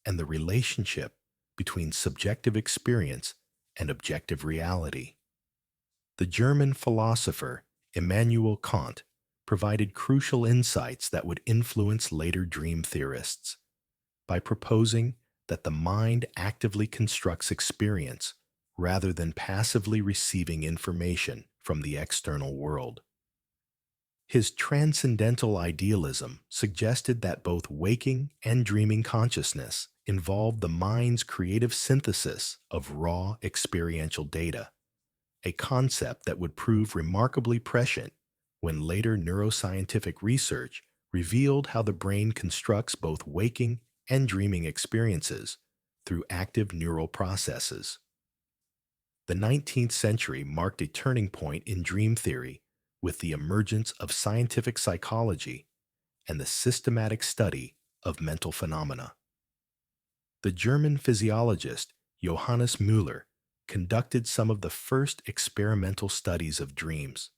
and the relationship between subjective experience and objective reality. The German philosopher Immanuel Kant provided crucial insights that would influence later dream theorists by proposing that the mind actively constructs experience rather than passively receiving information from the external world. His transcendental idealism suggested that both waking and dreaming consciousness involved the mind's creative synthesis of raw experiential data, a concept that would prove remarkably prescient when later neuroscientific research revealed how the brain constructs both waking and dreaming experiences through active neural processes. The 19th century marked a turning point in dream theory with the emergence of scientific psychology and the systematic study of mental phenomena. The German physiologist Johannes Müller conducted some of the first experimental studies of dreams,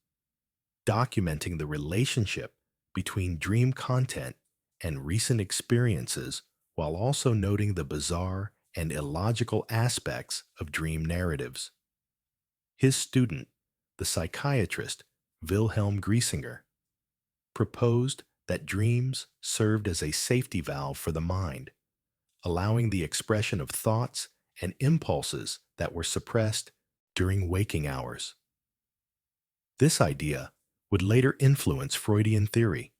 documenting the relationship between dream content and recent experiences while also noting the bizarre and illogical aspects of dream narratives. His student, the psychiatrist Wilhelm Griesinger, proposed that dreams served as a safety valve for the mind, allowing the expression of thoughts and impulses that were suppressed during waking hours. This idea would later influence Freudian theory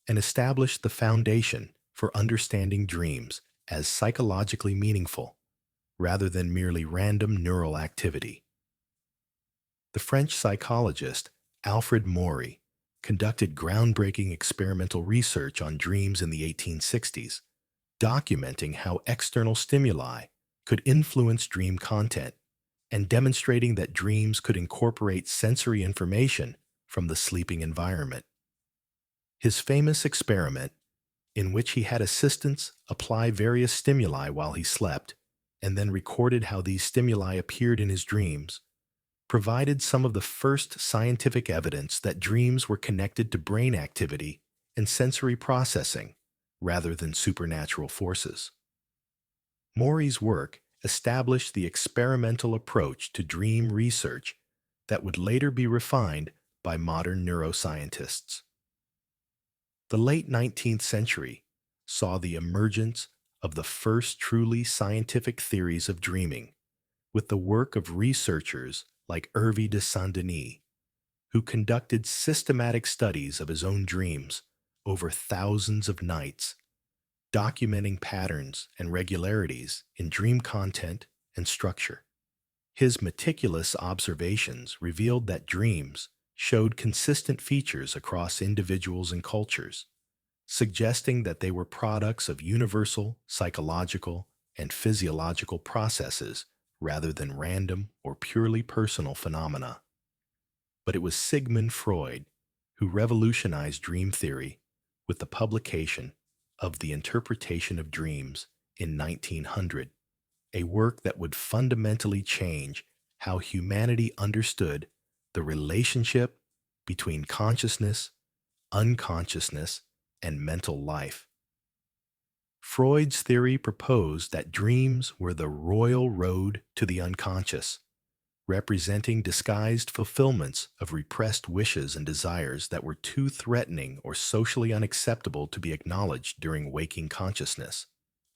and establish the foundation for understanding dreams as psychologically meaningful rather than merely random neural activity. The French psychologist Alfred Maury conducted groundbreaking experimental research on dreams in the 1860s, documenting how external stimuli could influence dream content and demonstrating that dreams could incorporate sensory information from the sleeping environment. His famous experiment, in which he had assistants apply various stimuli while he slept and then recorded how these stimuli appeared in his dreams, provided some of the first scientific evidence that dreams were connected to brain activity and sensory processing rather than supernatural forces. Maury's work established the experimental approach to dream research that would later be refined by modern neuroscientists. The late 19th century saw the emergence of the first truly scientific theories of dreaming, with the work of researchers like Hervé de Saint-Denis, who conducted systematic studies of his own dreams over thousands of nights, documenting patterns and regularities in dream content and structure. His meticulous observations revealed that dreams showed consistent features across individuals and cultures, suggesting that they were products of universal psychological and physiological processes rather than random or purely personal phenomena. But it was Sigmund Freud who revolutionized dream theory with the publication of The Interpretation of Dreams in 1900, a work that would fundamentally change how humanity understood the relationship between consciousness, unconsciousness, and mental life. Freud's theory proposed that dreams were the royal road to the unconscious, representing disguised fulfillments of repressed wishes and desires that were too threatening or socially unacceptable to be acknowledged during waking consciousness.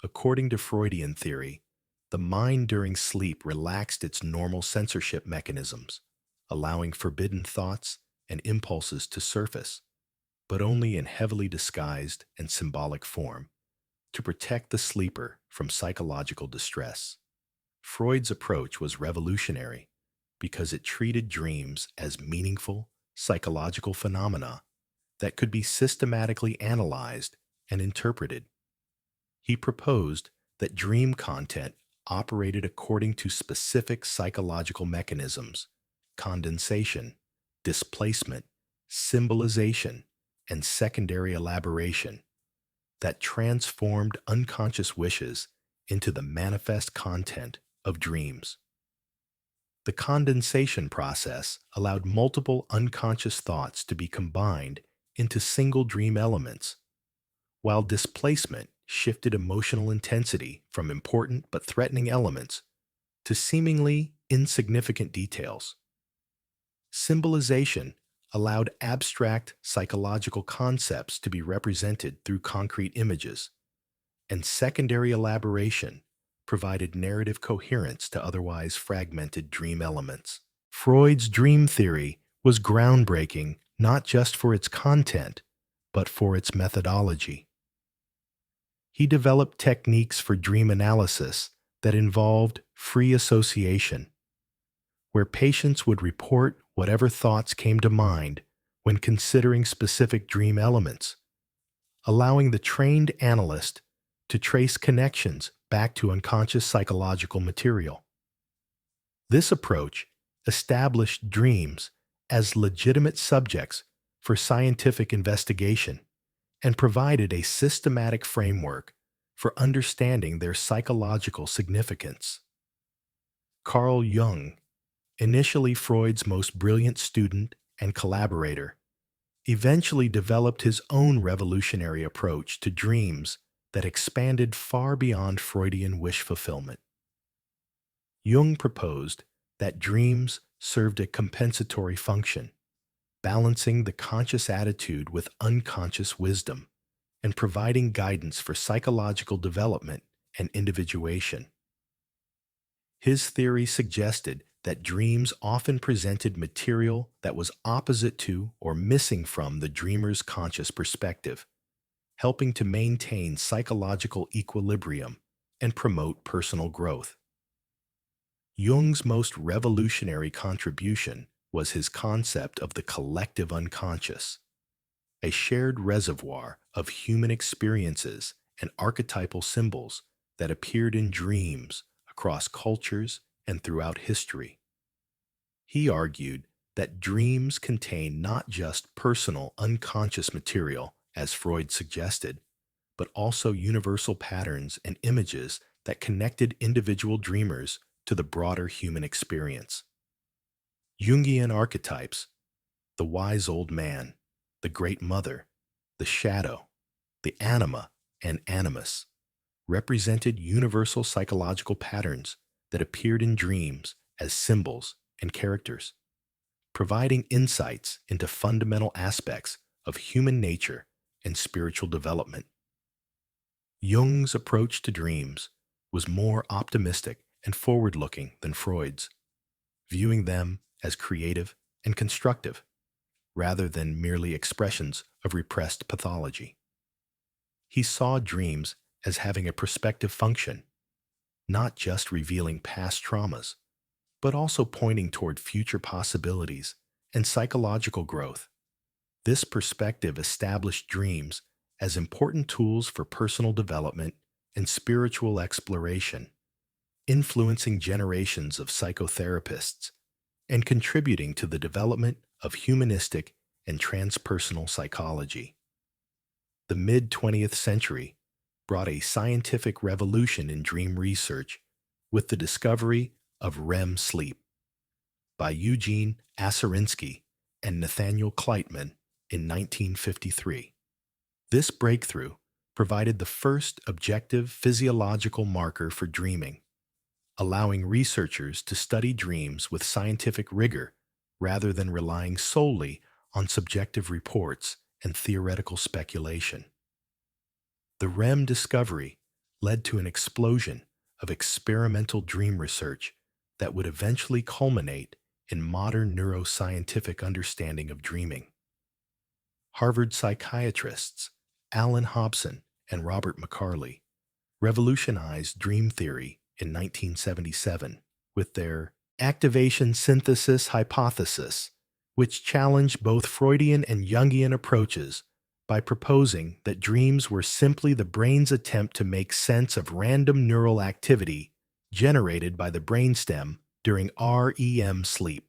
According to Freudian theory, the mind during sleep relaxed its normal censorship mechanisms, allowing forbidden thoughts and impulses to surface, but only in heavily disguised and symbolic form, to protect the sleeper from psychological distress. Freud's approach was revolutionary because it treated dreams as meaningful psychological phenomena that could be systematically analyzed and interpreted. He proposed that dream content operated according to specific psychological mechanisms: condensation, displacement, symbolization, and secondary elaboration, that transformed unconscious wishes into the manifest content of dreams. The condensation process allowed multiple unconscious thoughts to be combined into single dream elements, while displacement shifted emotional intensity from important but threatening elements to seemingly insignificant details. Symbolization allowed abstract psychological concepts to be represented through concrete images, and secondary elaboration provided narrative coherence to otherwise fragmented dream elements. Freud's dream theory was groundbreaking not just for its content, but for its methodology. He developed techniques for dream analysis that involved free association, where patients would report whatever thoughts came to mind when considering specific dream elements, allowing the trained analyst to trace connections back to unconscious psychological material. This approach established dreams as legitimate subjects for scientific investigation and provided a systematic framework for understanding their psychological significance. Carl Jung, initially Freud's most brilliant student and collaborator, eventually developed his own revolutionary approach to dreams that expanded far beyond Freudian wish fulfillment. Jung proposed that dreams served a compensatory function, balancing the conscious attitude with unconscious wisdom and providing guidance for psychological development and individuation. His theory suggested that dreams often presented material that was opposite to or missing from the dreamer's conscious perspective, helping to maintain psychological equilibrium and promote personal growth. Jung's most revolutionary contribution was his concept of the collective unconscious, a shared reservoir of human experiences and archetypal symbols that appeared in dreams across cultures and throughout history. He argued that dreams contain not just personal unconscious material, as Freud suggested, but also universal patterns and images that connected individual dreamers to the broader human experience. Jungian archetypes, the wise old man, the great mother, the shadow, the anima, and animus, represented universal psychological patterns that appeared in dreams as symbols and characters, providing insights into fundamental aspects of human nature and spiritual development. Jung's approach to dreams was more optimistic and forward-looking than Freud's, viewing them as creative and constructive, rather than merely expressions of repressed pathology. He saw dreams as having a prospective function, not just revealing past traumas, but also pointing toward future possibilities and psychological growth. This perspective established dreams as important tools for personal development and spiritual exploration, influencing generations of psychotherapists and contributing to the development of humanistic and transpersonal psychology. The mid-20th century brought a scientific revolution in dream research with the discovery of REM sleep by Eugene Aserinsky and Nathaniel Kleitman in 1953. This breakthrough provided the first objective physiological marker for dreaming, allowing researchers to study dreams with scientific rigor rather than relying solely on subjective reports and theoretical speculation. The REM discovery led to an explosion of experimental dream research that would eventually culminate in modern neuroscientific understanding of dreaming. Harvard psychiatrists Alan Hobson and Robert McCarley revolutionized dream theory in 1977 with their activation synthesis hypothesis, which challenged both Freudian and Jungian approaches by proposing that dreams were simply the brain's attempt to make sense of random neural activity generated by the brainstem during REM sleep.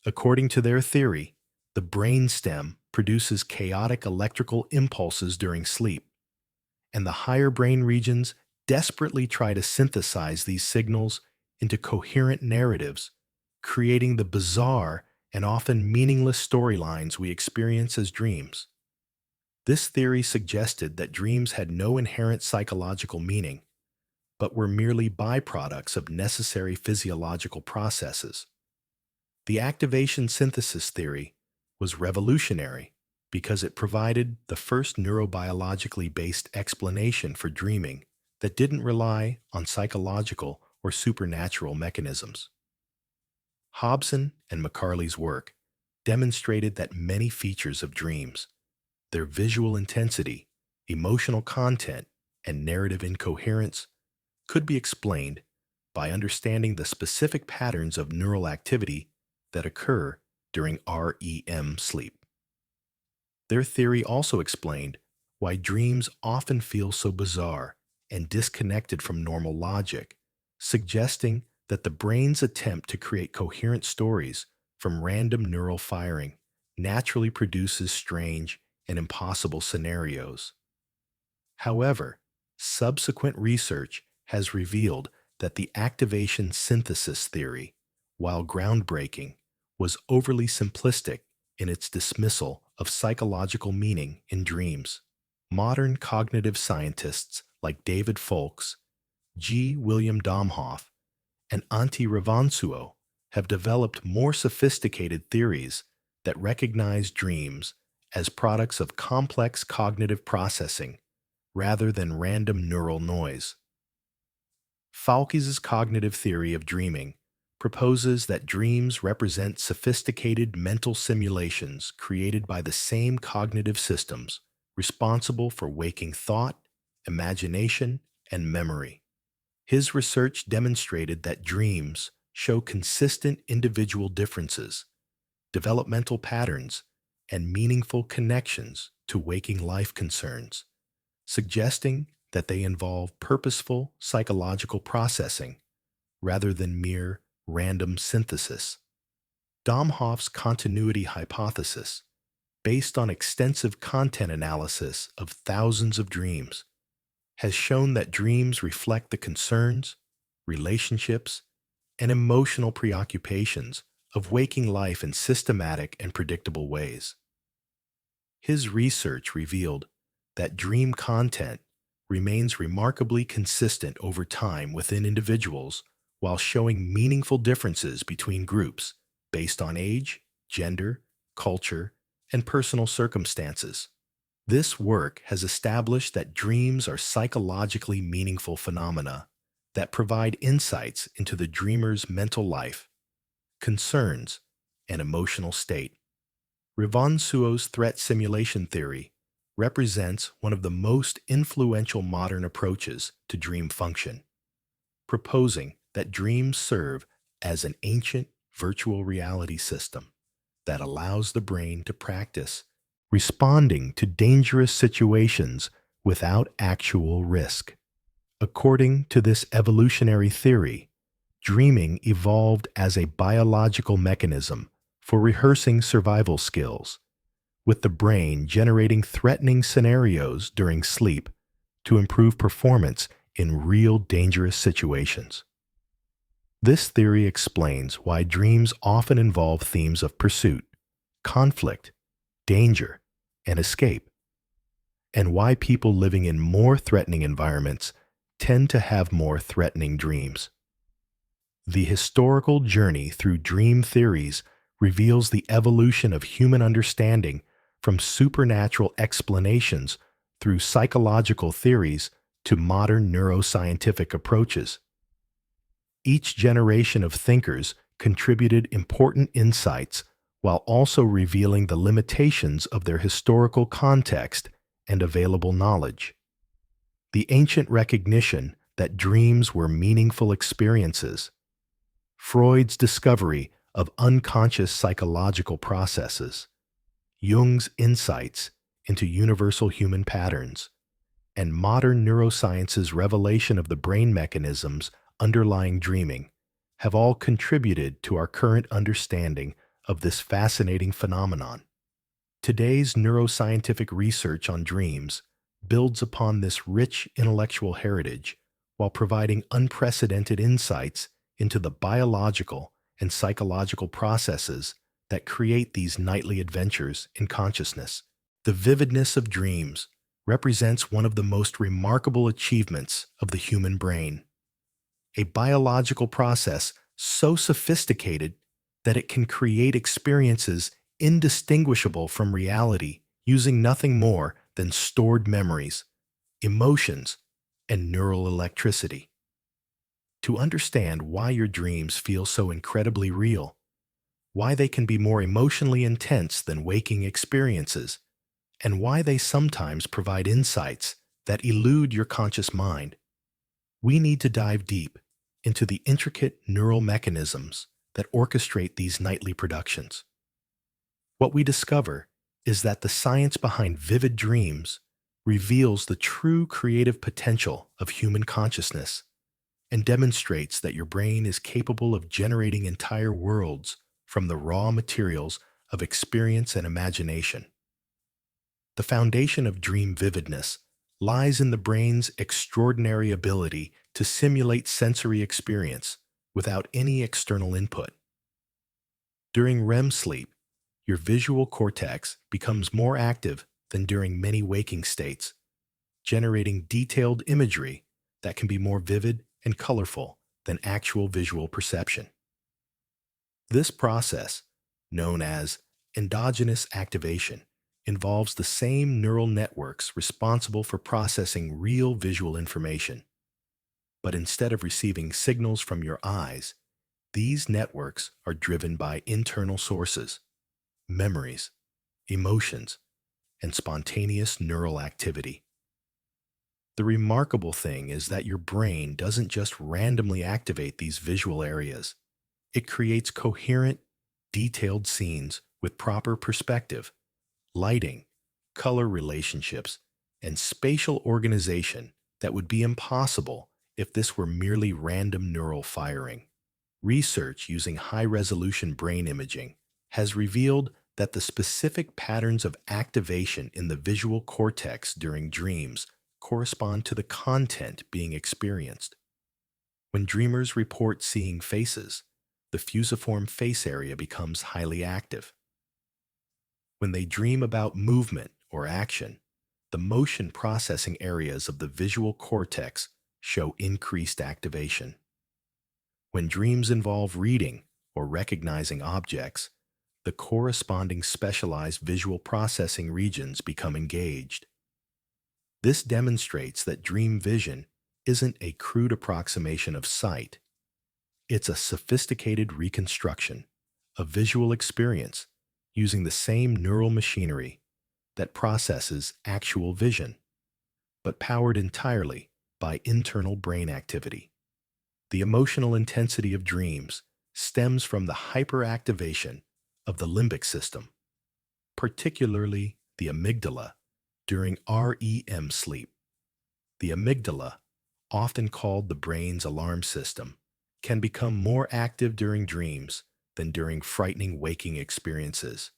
According to their theory, the brainstem produces chaotic electrical impulses during sleep, and the higher brain regions desperately try to synthesize these signals into coherent narratives, creating the bizarre and often meaningless storylines we experience as dreams. This theory suggested that dreams had no inherent psychological meaning, but were merely byproducts of necessary physiological processes. The activation synthesis theory was revolutionary because it provided the first neurobiologically based explanation for dreaming that didn't rely on psychological or supernatural mechanisms. Hobson and McCarley's work demonstrated that many features of dreams, their visual intensity, emotional content, and narrative incoherence, could be explained by understanding the specific patterns of neural activity that occur during REM sleep. Their theory also explained why dreams often feel so bizarre and disconnected from normal logic, suggesting that the brain's attempt to create coherent stories from random neural firing naturally produces strange and impossible scenarios. However, subsequent research has revealed that the activation synthesis theory, while groundbreaking, was overly simplistic in its dismissal of psychological meaning in dreams. Modern cognitive scientists like David Folks, G. William Domhoff, and Antti Revonsuo have developed more sophisticated theories that recognize dreams as products of complex cognitive processing rather than random neural noise. Falkes' cognitive theory of dreaming proposes that dreams represent sophisticated mental simulations created by the same cognitive systems responsible for waking thought, imagination, and memory. His research demonstrated that dreams show consistent individual differences, developmental patterns, and meaningful connections to waking life concerns, suggesting that they involve purposeful psychological processing rather than mere random synthesis. Domhoff's continuity hypothesis, based on extensive content analysis of thousands of dreams, has shown that dreams reflect the concerns, relationships, and emotional preoccupations of waking life in systematic and predictable ways. His research revealed that dream content remains remarkably consistent over time within individuals while showing meaningful differences between groups based on age, gender, culture, and personal circumstances. This work has established that dreams are psychologically meaningful phenomena that provide insights into the dreamer's mental life, concerns, and emotional state. Revonsuo's threat simulation theory represents one of the most influential modern approaches to dream function, proposing that dreams serve as an ancient virtual reality system that allows the brain to practice responding to dangerous situations without actual risk. According to this evolutionary theory, dreaming evolved as a biological mechanism for rehearsing survival skills, with the brain generating threatening scenarios during sleep to improve performance in real dangerous situations. This theory explains why dreams often involve themes of pursuit, conflict, danger, and escape, and why people living in more threatening environments tend to have more threatening dreams. The historical journey through dream theories reveals the evolution of human understanding from supernatural explanations through psychological theories to modern neuroscientific approaches. Each generation of thinkers contributed important insights while also revealing the limitations of their historical context and available knowledge. The ancient recognition that dreams were meaningful experiences, Freud's discovery of unconscious psychological processes, Jung's insights into universal human patterns, and modern neuroscience's revelation of the brain mechanisms underlying dreaming have all contributed to our current understanding of this fascinating phenomenon. Today's neuroscientific research on dreams builds upon this rich intellectual heritage while providing unprecedented insights into the biological and psychological processes that create these nightly adventures in consciousness. The vividness of dreams represents one of the most remarkable achievements of the human brain, a biological process so sophisticated that it can create experiences indistinguishable from reality using nothing more than stored memories, emotions, and neural electricity. To understand why your dreams feel so incredibly real, why they can be more emotionally intense than waking experiences, and why they sometimes provide insights that elude your conscious mind, we need to dive deep into the intricate neural mechanisms that orchestrate these nightly productions. What we discover is that the science behind vivid dreams reveals the true creative potential of human consciousness and demonstrates that your brain is capable of generating entire worlds from the raw materials of experience and imagination. The foundation of dream vividness lies in the brain's extraordinary ability to simulate sensory experience without any external input. During REM sleep, your visual cortex becomes more active than during many waking states, generating detailed imagery that can be more vivid and colorful than actual visual perception. This process, known as endogenous activation, involves the same neural networks responsible for processing real visual information. But instead of receiving signals from your eyes, these networks are driven by internal sources, memories, emotions, and spontaneous neural activity. The remarkable thing is that your brain doesn't just randomly activate these visual areas. It creates coherent, detailed scenes with proper perspective, lighting, color relationships, and spatial organization that would be impossible if this were merely random neural firing. Research using high-resolution brain imaging has revealed that the specific patterns of activation in the visual cortex during dreams correspond to the content being experienced. When dreamers report seeing faces, the fusiform face area becomes highly active. When they dream about movement or action, the motion processing areas of the visual cortex show increased activation. When dreams involve reading or recognizing objects, the corresponding specialized visual processing regions become engaged. This demonstrates that dream vision isn't a crude approximation of sight. It's a sophisticated reconstruction of visual experience using the same neural machinery that processes actual vision, but powered entirely by internal brain activity. The emotional intensity of dreams stems from the hyperactivation of the limbic system, particularly the amygdala, during REM sleep. The amygdala, often called the brain's alarm system, can become more active during dreams than during frightening waking experiences,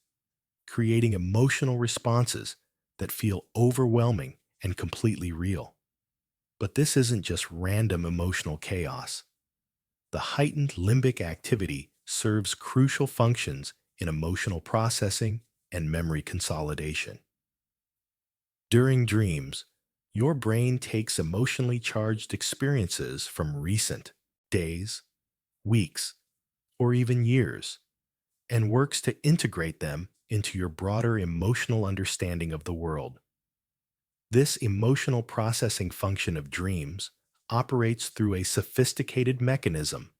creating emotional responses that feel overwhelming and completely real. But this isn't just random emotional chaos. The heightened limbic activity serves crucial functions in emotional processing and memory consolidation. During dreams, your brain takes emotionally charged experiences from recent days, weeks, or even years, and works to integrate them into your broader emotional understanding of the world. This emotional processing function of dreams operates through a sophisticated mechanism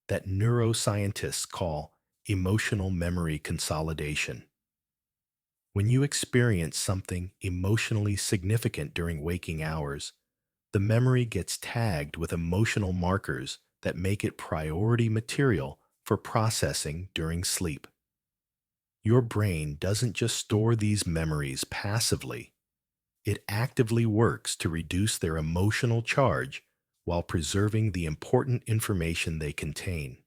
that neuroscientists call emotional memory consolidation. When you experience something emotionally significant during waking hours, the memory gets tagged with emotional markers that make it priority material for processing during sleep. Your brain doesn't just store these memories passively, it actively works to reduce their emotional charge while preserving the important information they contain.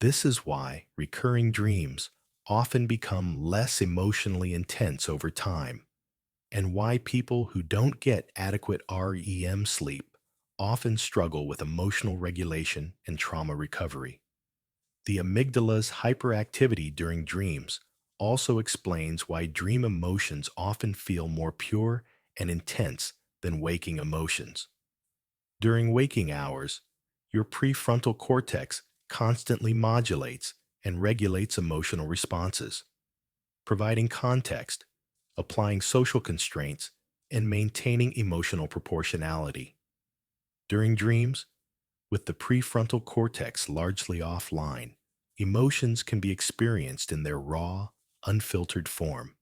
This is why recurring dreams often become less emotionally intense over time, and why people who don't get adequate REM sleep often struggle with emotional regulation and trauma recovery. The amygdala's hyperactivity during dreams also explains why dream emotions often feel more pure and intense than waking emotions. During waking hours, your prefrontal cortex constantly modulates and regulates emotional responses, providing context, applying social constraints, and maintaining emotional proportionality. During dreams, with the prefrontal cortex largely offline, emotions can be experienced in their raw, unfiltered form.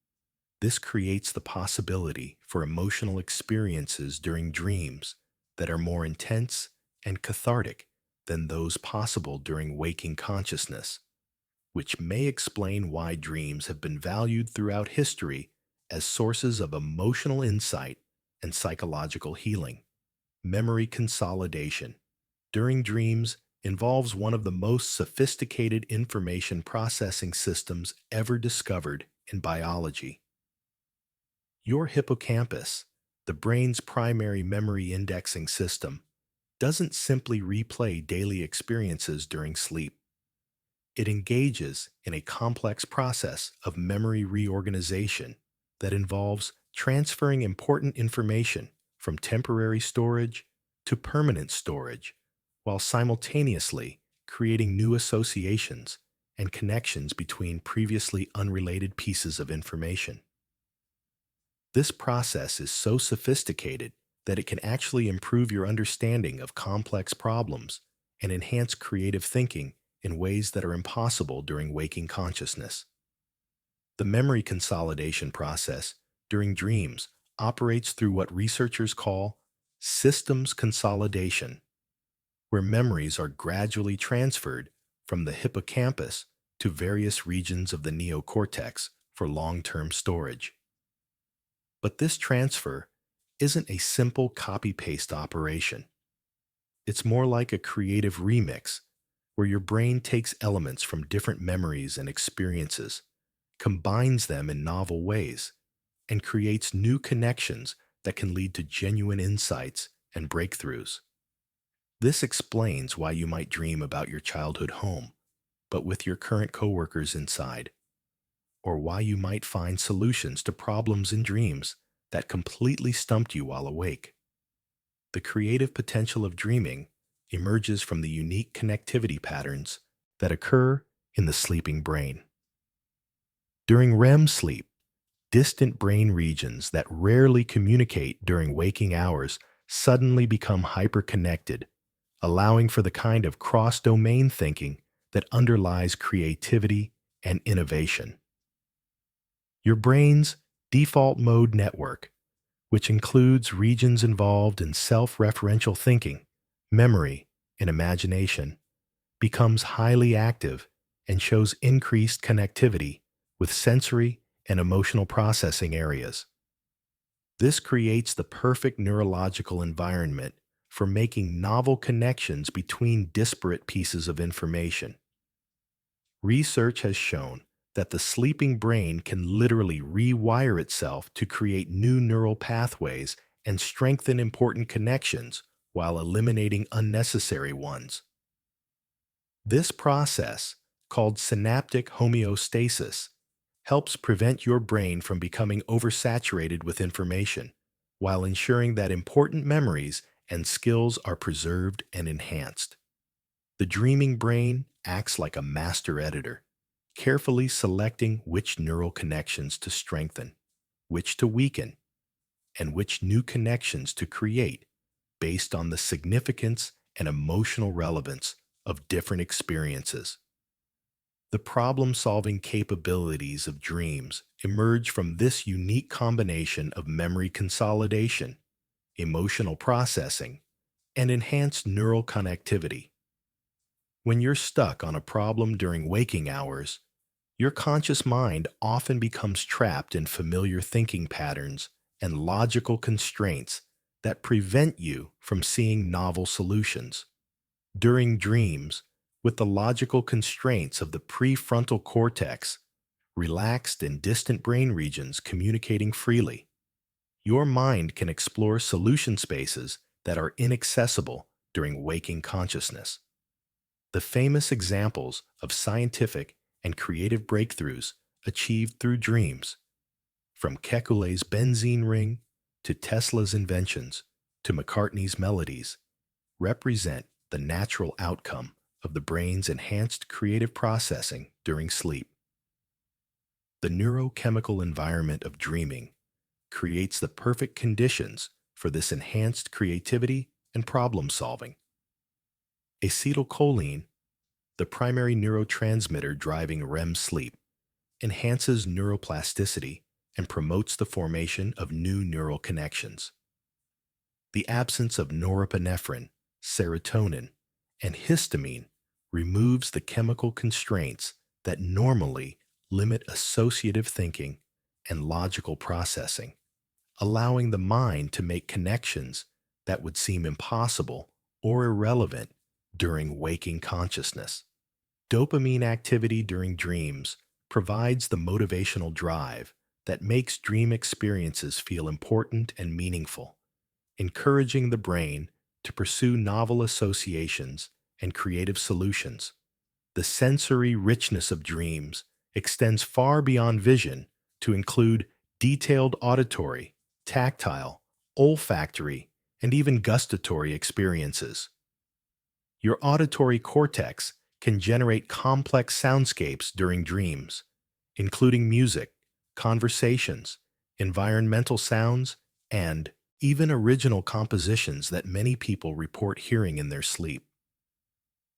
This creates the possibility for emotional experiences during dreams that are more intense and cathartic than those possible during waking consciousness, which may explain why dreams have been valued throughout history as sources of emotional insight and psychological healing. Memory consolidation during dreams involves one of the most sophisticated information processing systems ever discovered in biology. Your hippocampus, the brain's primary memory indexing system, doesn't simply replay daily experiences during sleep. It engages in a complex process of memory reorganization that involves transferring important information from temporary storage to permanent storage, while simultaneously creating new associations and connections between previously unrelated pieces of information. This process is so sophisticated that it can actually improve your understanding of complex problems and enhance creative thinking in ways that are impossible during waking consciousness. The memory consolidation process during dreams operates through what researchers call systems consolidation, where memories are gradually transferred from the hippocampus to various regions of the neocortex for long-term storage. But this transfer isn't a simple copy-paste operation. It's more like a creative remix where your brain takes elements from different memories and experiences, combines them in novel ways, and creates new connections that can lead to genuine insights and breakthroughs. This explains why you might dream about your childhood home, but with your current coworkers inside, or why you might find solutions to problems in dreams that completely stumped you while awake. The creative potential of dreaming emerges from the unique connectivity patterns that occur in the sleeping brain. During REM sleep, distant brain regions that rarely communicate during waking hours suddenly become hyperconnected, allowing for the kind of cross-domain thinking that underlies creativity and innovation. Your brain's default mode network, which includes regions involved in self-referential thinking, memory, and imagination, becomes highly active and shows increased connectivity with sensory and emotional processing areas. This creates the perfect neurological environment for making novel connections between disparate pieces of information. Research has shown that the sleeping brain can literally rewire itself to create new neural pathways and strengthen important connections while eliminating unnecessary ones. This process, called synaptic homeostasis, helps prevent your brain from becoming oversaturated with information, while ensuring that important memories and skills are preserved and enhanced. The dreaming brain acts like a master editor, carefully selecting which neural connections to strengthen, which to weaken, and which new connections to create based on the significance and emotional relevance of different experiences. The problem-solving capabilities of dreams emerge from this unique combination of memory consolidation, emotional processing, and enhanced neural connectivity. When you're stuck on a problem during waking hours, your conscious mind often becomes trapped in familiar thinking patterns and logical constraints that prevent you from seeing novel solutions. During dreams, with the logical constraints of the prefrontal cortex, relaxed and distant brain regions communicating freely, your mind can explore solution spaces that are inaccessible during waking consciousness. The famous examples of scientific and creative breakthroughs achieved through dreams, from Kekulé's benzene ring to Tesla's inventions to McCartney's melodies, represent the natural outcome of the brain's enhanced creative processing during sleep. The neurochemical environment of dreaming creates the perfect conditions for this enhanced creativity and problem solving. Acetylcholine, the primary neurotransmitter driving REM sleep, enhances neuroplasticity and promotes the formation of new neural connections. The absence of norepinephrine, serotonin, and histamine removes the chemical constraints that normally limit associative thinking and logical processing, allowing the mind to make connections that would seem impossible or irrelevant during waking consciousness. Dopamine activity during dreams provides the motivational drive that makes dream experiences feel important and meaningful, encouraging the brain to pursue novel associations and creative solutions. The sensory richness of dreams extends far beyond vision to include detailed auditory, tactile, olfactory, and even gustatory experiences. Your auditory cortex can generate complex soundscapes during dreams, including music, conversations, environmental sounds, and even original compositions that many people report hearing in their sleep.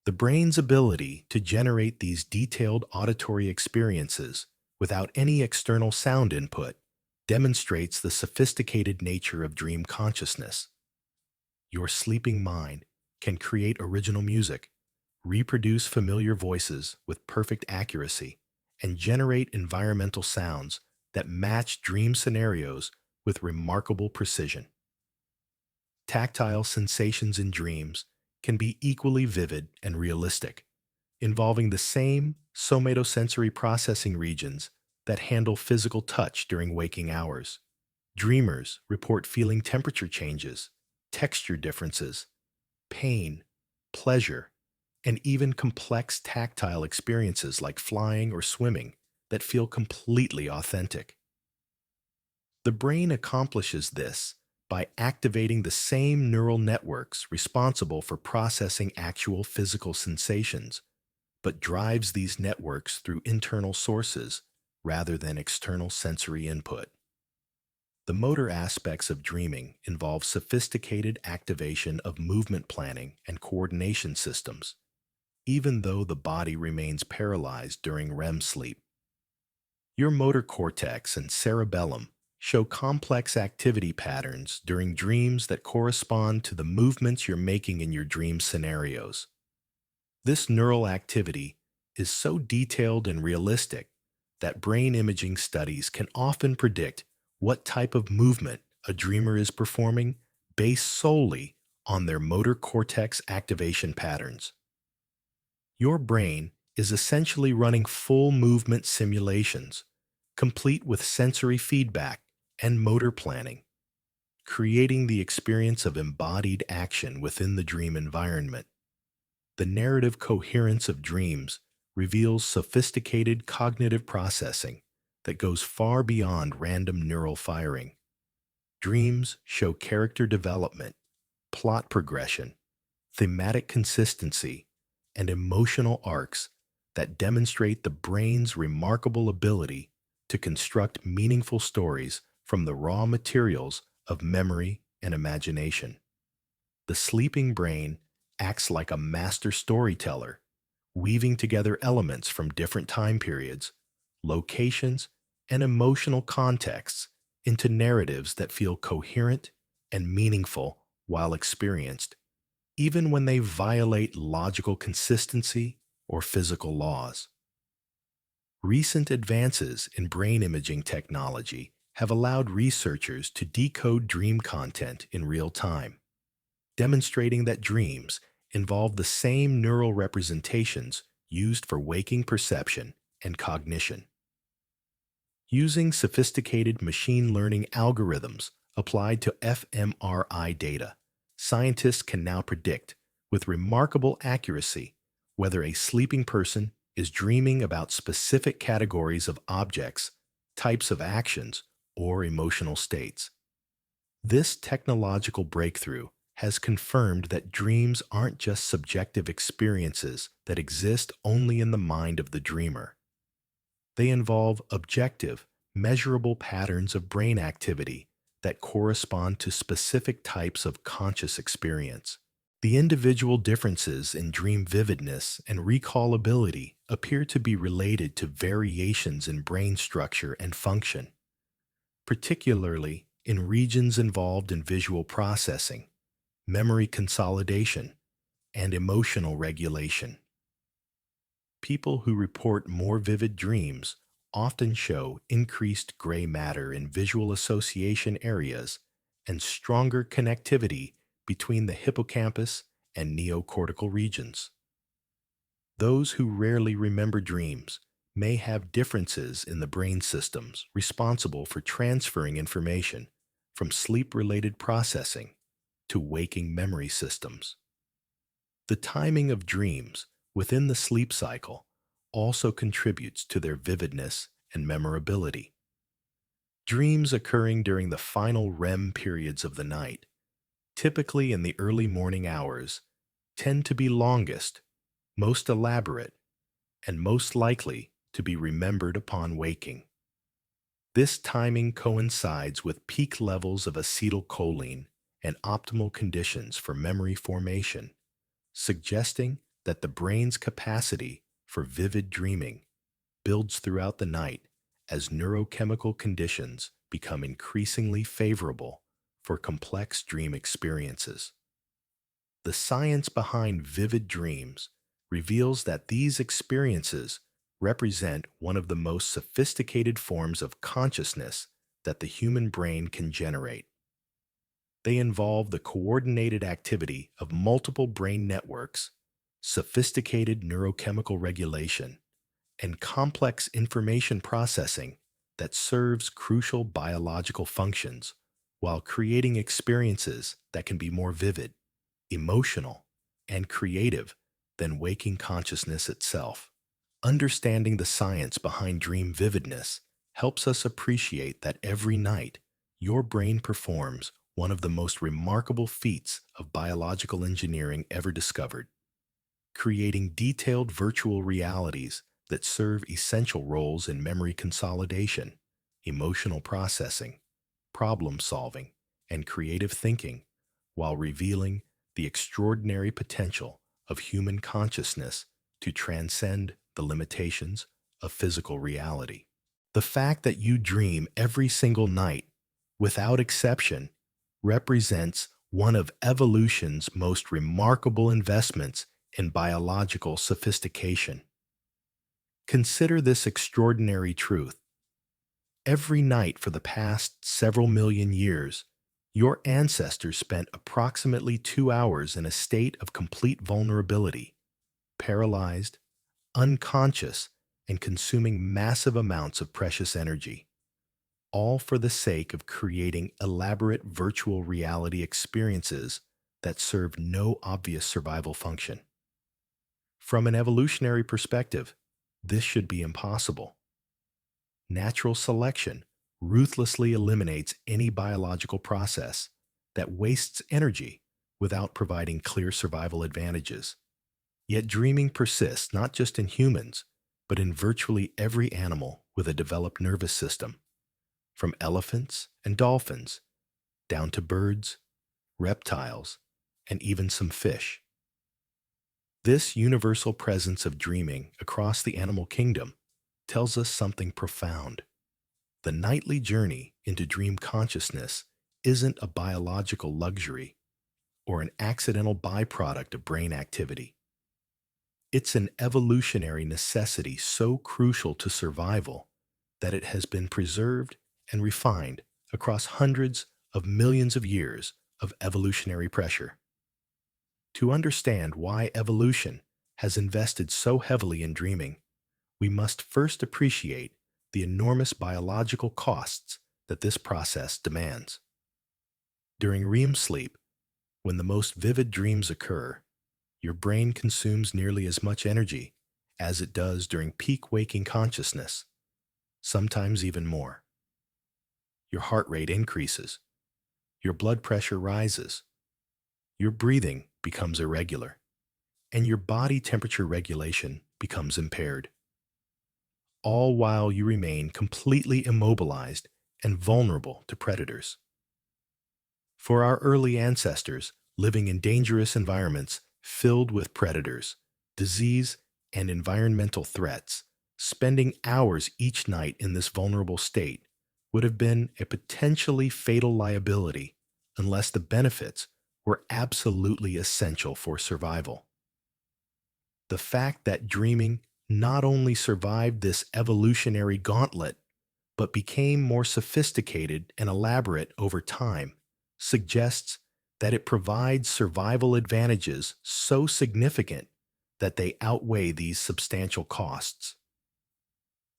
The brain's ability to generate these detailed auditory experiences without any external sound input demonstrates the sophisticated nature of dream consciousness. Your sleeping mind can create original music, reproduce familiar voices with perfect accuracy, and generate environmental sounds that match dream scenarios with remarkable precision. Tactile sensations in dreams can be equally vivid and realistic, involving the same somatosensory processing regions that handle physical touch during waking hours. Dreamers report feeling temperature changes, texture differences, pain, pleasure, and even complex tactile experiences like flying or swimming that feel completely authentic. The brain accomplishes this by activating the same neural networks responsible for processing actual physical sensations, but drives these networks through internal sources rather than external sensory input. The motor aspects of dreaming involve sophisticated activation of movement planning and coordination systems, even though the body remains paralyzed during REM sleep. Your motor cortex and cerebellum show complex activity patterns during dreams that correspond to the movements you're making in your dream scenarios. This neural activity is so detailed and realistic that brain imaging studies can often predict what type of movement a dreamer is performing based solely on their motor cortex activation patterns. Your brain is essentially running full movement simulations, complete with sensory feedback and motor planning, creating the experience of embodied action within the dream environment. The narrative coherence of dreams reveals sophisticated cognitive processing that goes far beyond random neural firing. Dreams show character development, plot progression, thematic consistency, and emotional arcs that demonstrate the brain's remarkable ability to construct meaningful stories from the raw materials of memory and imagination. The sleeping brain acts like a master storyteller, weaving together elements from different time periods, locations, and emotional contexts into narratives that feel coherent and meaningful while experienced, even when they violate logical consistency or physical laws. Recent advances in brain imaging technology have allowed researchers to decode dream content in real time, demonstrating that dreams involve the same neural representations used for waking perception and cognition. Using sophisticated machine learning algorithms applied to fMRI data, scientists can now predict with remarkable accuracy whether a sleeping person is dreaming about specific categories of objects, types of actions, or emotional states. This technological breakthrough has confirmed that dreams aren't just subjective experiences that exist only in the mind of the dreamer. They involve objective, measurable patterns of brain activity that correspond to specific types of conscious experience. The individual differences in dream vividness and recall ability appear to be related to variations in brain structure and function, particularly in regions involved in visual processing, memory consolidation, and emotional regulation. People who report more vivid dreams often show increased gray matter in visual association areas and stronger connectivity between the hippocampus and neocortical regions. Those who rarely remember dreams may have differences in the brain systems responsible for transferring information from sleep-related processing to waking memory systems. The timing of dreams within the sleep cycle also contributes to their vividness and memorability. Dreams occurring during the final REM periods of the night, typically in the early morning hours, tend to be longest, most elaborate, and most likely to be remembered upon waking. This timing coincides with peak levels of acetylcholine and optimal conditions for memory formation, suggesting that the brain's capacity for vivid dreaming builds throughout the night as neurochemical conditions become increasingly favorable for complex dream experiences. The science behind vivid dreams reveals that these experiences represent one of the most sophisticated forms of consciousness that the human brain can generate. They involve the coordinated activity of multiple brain networks, sophisticated neurochemical regulation, and complex information processing that serves crucial biological functions while creating experiences that can be more vivid, emotional, and creative than waking consciousness itself. Understanding the science behind dream vividness helps us appreciate that every night your brain performs one of the most remarkable feats of biological engineering ever discovered, creating detailed virtual realities that serve essential roles in memory consolidation, emotional processing, problem solving, and creative thinking, while revealing the extraordinary potential of human consciousness to transcend the limitations of physical reality. The fact that you dream every single night, without exception, represents one of evolution's most remarkable investments in biological sophistication. Consider this extraordinary truth. Every night for the past several million years, your ancestors spent approximately 2 hours in a state of complete vulnerability, paralyzed, unconscious, and consuming massive amounts of precious energy, all for the sake of creating elaborate virtual reality experiences that serve no obvious survival function. From an evolutionary perspective, this should be impossible. Natural selection ruthlessly eliminates any biological process that wastes energy without providing clear survival advantages. Yet dreaming persists not just in humans, but in virtually every animal with a developed nervous system, from elephants and dolphins down to birds, reptiles, and even some fish. This universal presence of dreaming across the animal kingdom tells us something profound. The nightly journey into dream consciousness isn't a biological luxury or an accidental byproduct of brain activity. It's an evolutionary necessity so crucial to survival that it has been preserved and refined across hundreds of millions of years of evolutionary pressure. To understand why evolution has invested so heavily in dreaming, we must first appreciate the enormous biological costs that this process demands. During REM sleep, when the most vivid dreams occur, your brain consumes nearly as much energy as it does during peak waking consciousness, sometimes even more. Your heart rate increases, your blood pressure rises, your breathing becomes irregular, and your body temperature regulation becomes impaired, all while you remain completely immobilized and vulnerable to predators. For our early ancestors, living in dangerous environments filled with predators, disease, and environmental threats, spending hours each night in this vulnerable state would have been a potentially fatal liability unless the benefits were absolutely essential for survival. The fact that dreaming not only survived this evolutionary gauntlet, but became more sophisticated and elaborate over time, suggests that it provides survival advantages so significant that they outweigh these substantial costs.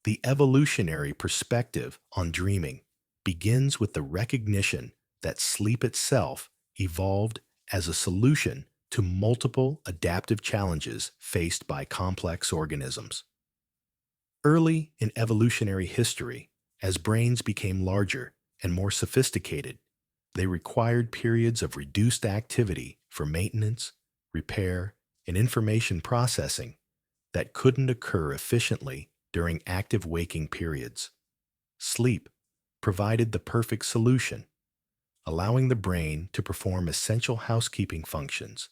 The evolutionary perspective on dreaming begins with the recognition that sleep itself evolved as a solution to multiple adaptive challenges faced by complex organisms. Early in evolutionary history, as brains became larger and more sophisticated, they required periods of reduced activity for maintenance, repair, and information processing that couldn't occur efficiently during active waking periods. Sleep provided the perfect solution, allowing the brain to perform essential housekeeping functions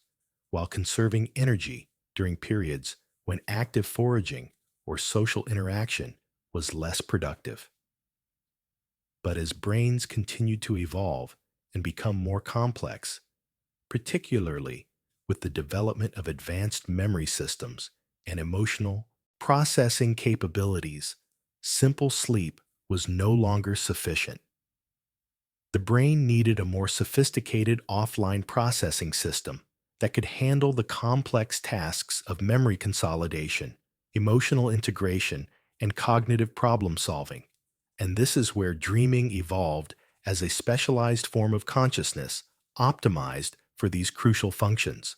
while conserving energy during periods when active foraging or social interaction was less productive. But as brains continued to evolve and become more complex, particularly with the development of advanced memory systems and emotional processing capabilities, simple sleep was no longer sufficient. The brain needed a more sophisticated offline processing system that could handle the complex tasks of memory consolidation, emotional integration, and cognitive problem solving. And this is where dreaming evolved as a specialized form of consciousness optimized for these crucial functions.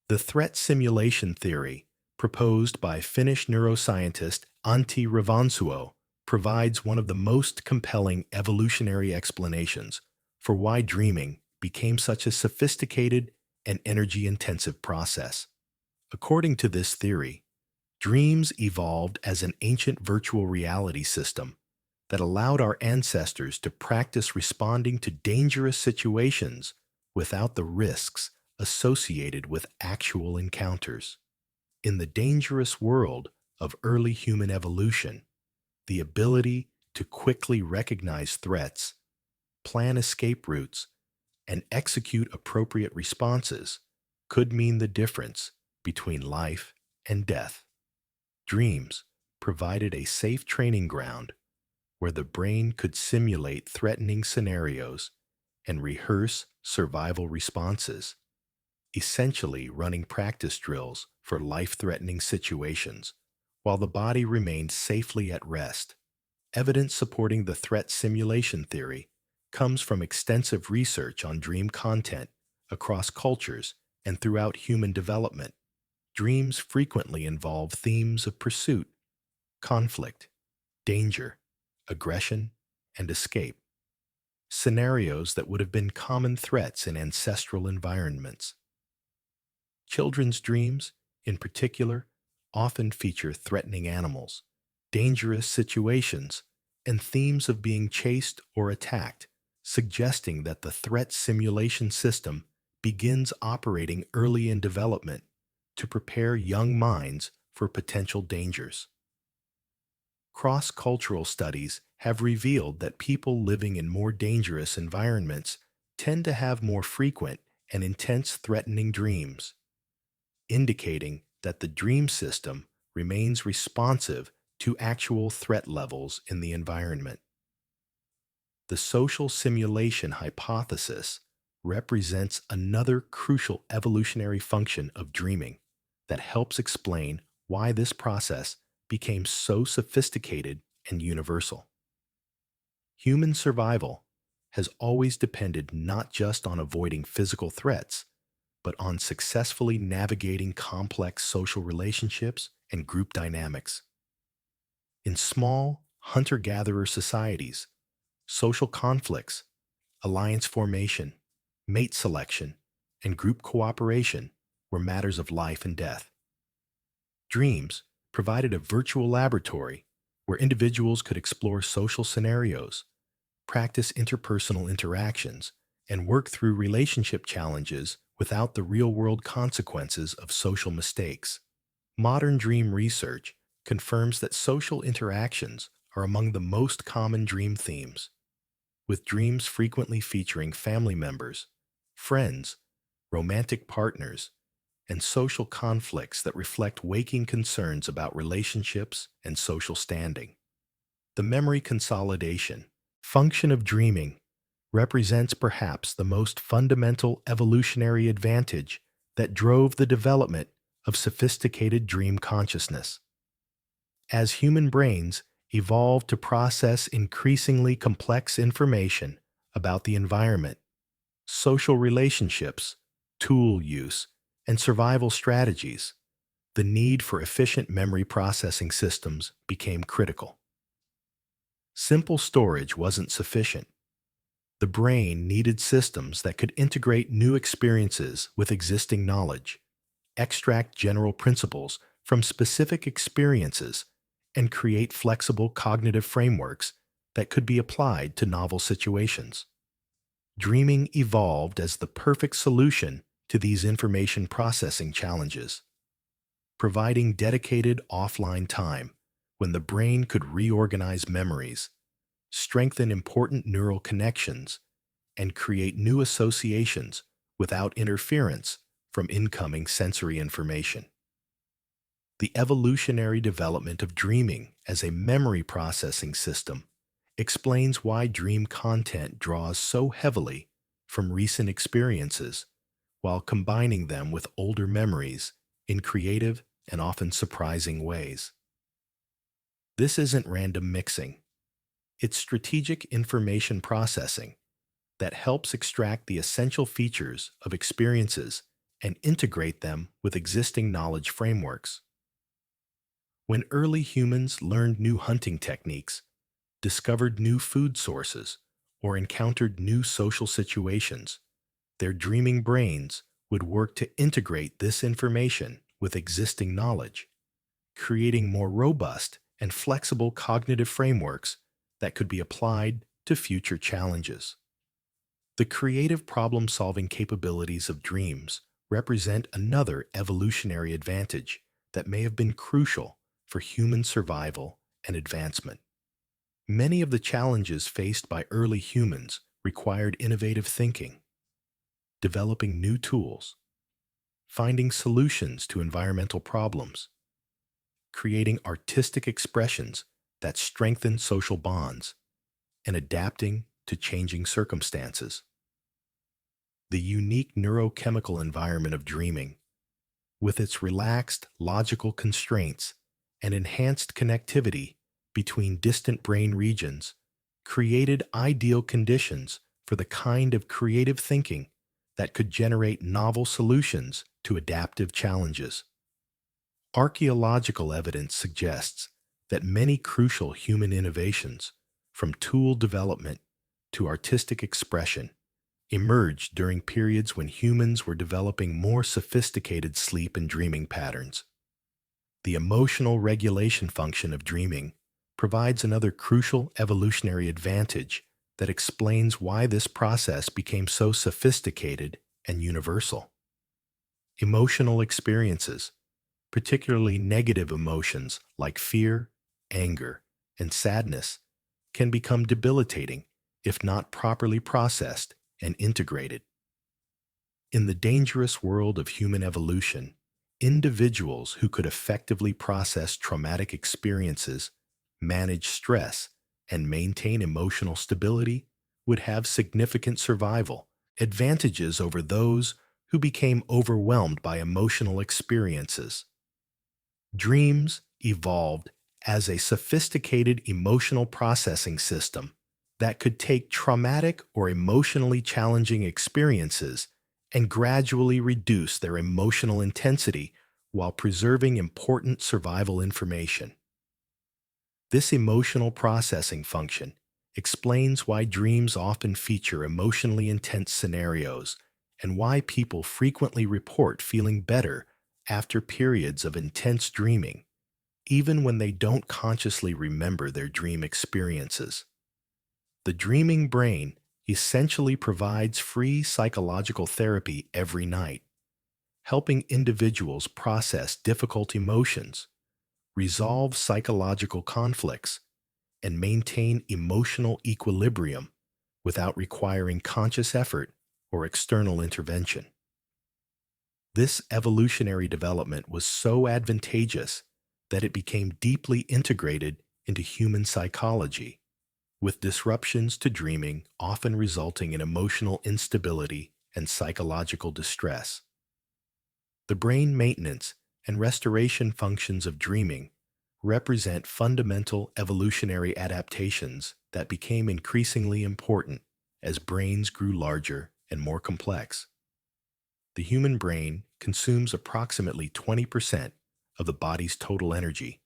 The threat simulation theory, proposed by Finnish neuroscientist Antti Revonsuo, provides one of the most compelling evolutionary explanations for why dreaming became such a sophisticated and energy-intensive process. According to this theory, dreams evolved as an ancient virtual reality system that allowed our ancestors to practice responding to dangerous situations without the risks associated with actual encounters. In the dangerous world of early human evolution, the ability to quickly recognize threats, plan escape routes, and execute appropriate responses could mean the difference between life and death. Dreams provided a safe training ground where the brain could simulate threatening scenarios and rehearse survival responses, essentially running practice drills for life-threatening situations while the body remained safely at rest. Evidence supporting the threat simulation theory comes from extensive research on dream content across cultures and throughout human development. Dreams frequently involve themes of pursuit, conflict, danger, aggression, and escape, scenarios that would have been common threats in ancestral environments. Children's dreams, in particular, often feature threatening animals, dangerous situations, and themes of being chased or attacked, suggesting that the threat simulation system begins operating early in development to prepare young minds for potential dangers. Cross-cultural studies have revealed that people living in more dangerous environments tend to have more frequent and intense threatening dreams, indicating that the dream system remains responsive to actual threat levels in the environment. The social simulation hypothesis represents another crucial evolutionary function of dreaming that helps explain why this process became so sophisticated and universal. Human survival has always depended not just on avoiding physical threats, but on successfully navigating complex social relationships and group dynamics. In small hunter-gatherer societies, social conflicts, alliance formation, mate selection, and group cooperation were matters of life and death. Dreams provided a virtual laboratory where individuals could explore social scenarios, practice interpersonal interactions, and work through relationship challenges without the real-world consequences of social mistakes. Modern dream research confirms that social interactions are among the most common dream themes, with dreams frequently featuring family members, friends, romantic partners, and social conflicts that reflect waking concerns about relationships and social standing. The memory consolidation function of dreaming represents perhaps the most fundamental evolutionary advantage that drove the development of sophisticated dream consciousness. As human brains evolved to process increasingly complex information about the environment, social relationships, tool use, and survival strategies, the need for efficient memory processing systems became critical. Simple storage wasn't sufficient. The brain needed systems that could integrate new experiences with existing knowledge, extract general principles from specific experiences, and create flexible cognitive frameworks that could be applied to novel situations. Dreaming evolved as the perfect solution to these information processing challenges, providing dedicated offline time when the brain could reorganize memories, strengthen important neural connections, and create new associations without interference from incoming sensory information. The evolutionary development of dreaming as a memory processing system explains why dream content draws so heavily from recent experiences while combining them with older memories in creative and often surprising ways. This isn't random mixing. It's strategic information processing that helps extract the essential features of experiences and integrate them with existing knowledge frameworks. When early humans learned new hunting techniques, discovered new food sources, or encountered new social situations, their dreaming brains would work to integrate this information with existing knowledge, creating more robust and flexible cognitive frameworks that could be applied to future challenges. The creative problem-solving capabilities of dreams represent another evolutionary advantage that may have been crucial for human survival and advancement. Many of the challenges faced by early humans required innovative thinking, developing new tools, finding solutions to environmental problems, creating artistic expressions that strengthen social bonds, and adapting to changing circumstances. The unique neurochemical environment of dreaming, with its relaxed logical constraints and enhanced connectivity between distant brain regions, created ideal conditions for the kind of creative thinking that could generate novel solutions to adaptive challenges. Archaeological evidence suggests that many crucial human innovations, from tool development to artistic expression, emerged during periods when humans were developing more sophisticated sleep and dreaming patterns. The emotional regulation function of dreaming provides another crucial evolutionary advantage that explains why this process became so sophisticated and universal. Emotional experiences, particularly negative emotions like fear, anger, and sadness, can become debilitating if not properly processed and integrated. In the dangerous world of human evolution, individuals who could effectively process traumatic experiences, manage stress, and maintain emotional stability would have significant survival advantages over those who became overwhelmed by emotional experiences. Dreams evolved as a sophisticated emotional processing system that could take traumatic or emotionally challenging experiences and gradually reduce their emotional intensity while preserving important survival information. This emotional processing function explains why dreams often feature emotionally intense scenarios and why people frequently report feeling better after periods of intense dreaming, even when they don't consciously remember their dream experiences. The dreaming brain essentially provides free psychological therapy every night, helping individuals process difficult emotions, resolve psychological conflicts, and maintain emotional equilibrium without requiring conscious effort or external intervention. This evolutionary development was so advantageous that it became deeply integrated into human psychology, with disruptions to dreaming often resulting in emotional instability and psychological distress. The brain maintenance and restoration functions of dreaming represent fundamental evolutionary adaptations that became increasingly important as brains grew larger and more complex. The human brain consumes approximately 20% of the body's total energy,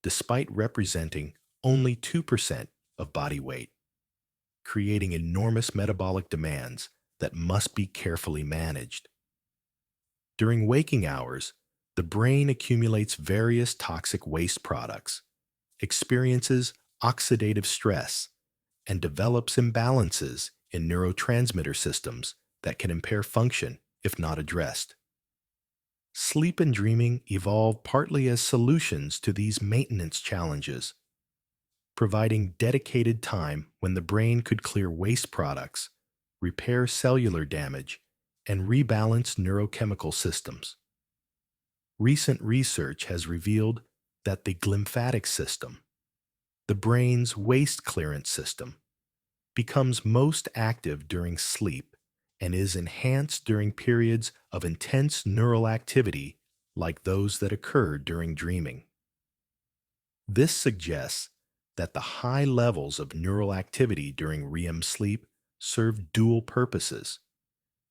despite representing only 2% of body weight, creating enormous metabolic demands that must be carefully managed. During waking hours, the brain accumulates various toxic waste products, experiences oxidative stress, and develops imbalances in neurotransmitter systems that can impair function if not addressed. Sleep and dreaming evolved partly as solutions to these maintenance challenges, providing dedicated time when the brain could clear waste products, repair cellular damage, and rebalance neurochemical systems. Recent research has revealed that the glymphatic system, the brain's waste clearance system, becomes most active during sleep and is enhanced during periods of intense neural activity like those that occur during dreaming. This suggests that the high levels of neural activity during REM sleep serve dual purposes,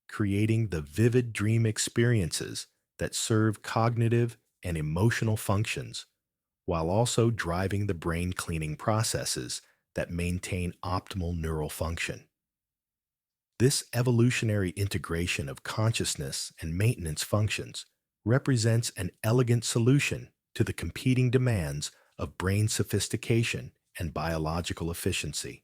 creating the vivid dream experiences that serve cognitive and emotional functions, while also driving the brain cleaning processes that maintain optimal neural function. This evolutionary integration of consciousness and maintenance functions represents an elegant solution to the competing demands of brain sophistication and biological efficiency.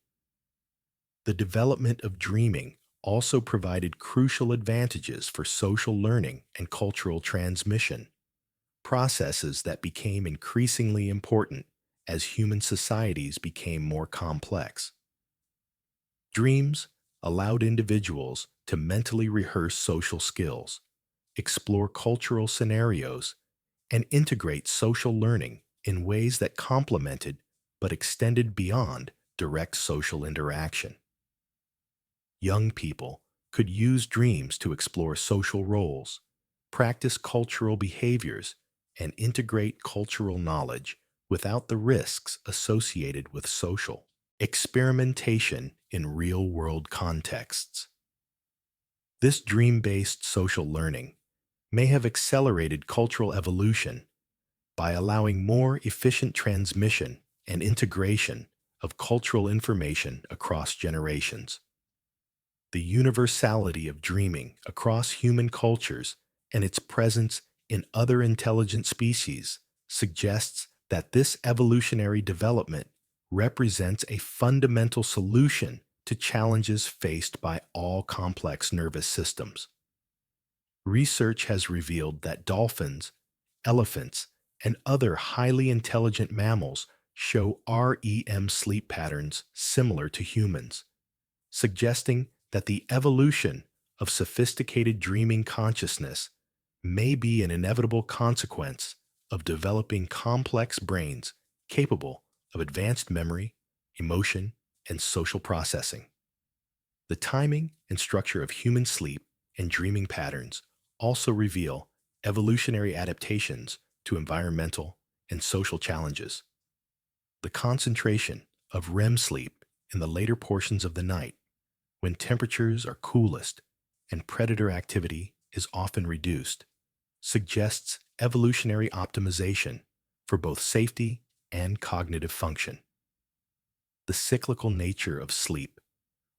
The development of dreaming also provided crucial advantages for social learning and cultural transmission, processes that became increasingly important as human societies became more complex. Dreams allowed individuals to mentally rehearse social skills, explore cultural scenarios, and integrate social learning in ways that complemented but extended beyond direct social interaction. Young people could use dreams to explore social roles, practice cultural behaviors, and integrate cultural knowledge without the risks associated with social experimentation in real-world contexts. This dream-based social learning may have accelerated cultural evolution by allowing more efficient transmission and integration of cultural information across generations. The universality of dreaming across human cultures and its presence in other intelligent species suggests that this evolutionary development represents a fundamental solution to challenges faced by all complex nervous systems. Research has revealed that dolphins, elephants, and other highly intelligent mammals show REM sleep patterns similar to humans, suggesting that the evolution of sophisticated dreaming consciousness may be an inevitable consequence of developing complex brains capable of advanced memory, emotion, and social processing. The timing and structure of human sleep and dreaming patterns also reveal evolutionary adaptations to environmental and social challenges. The concentration of REM sleep in the later portions of the night, when temperatures are coolest and predator activity is often reduced, suggests evolutionary optimization for both safety and cognitive function. The cyclical nature of sleep,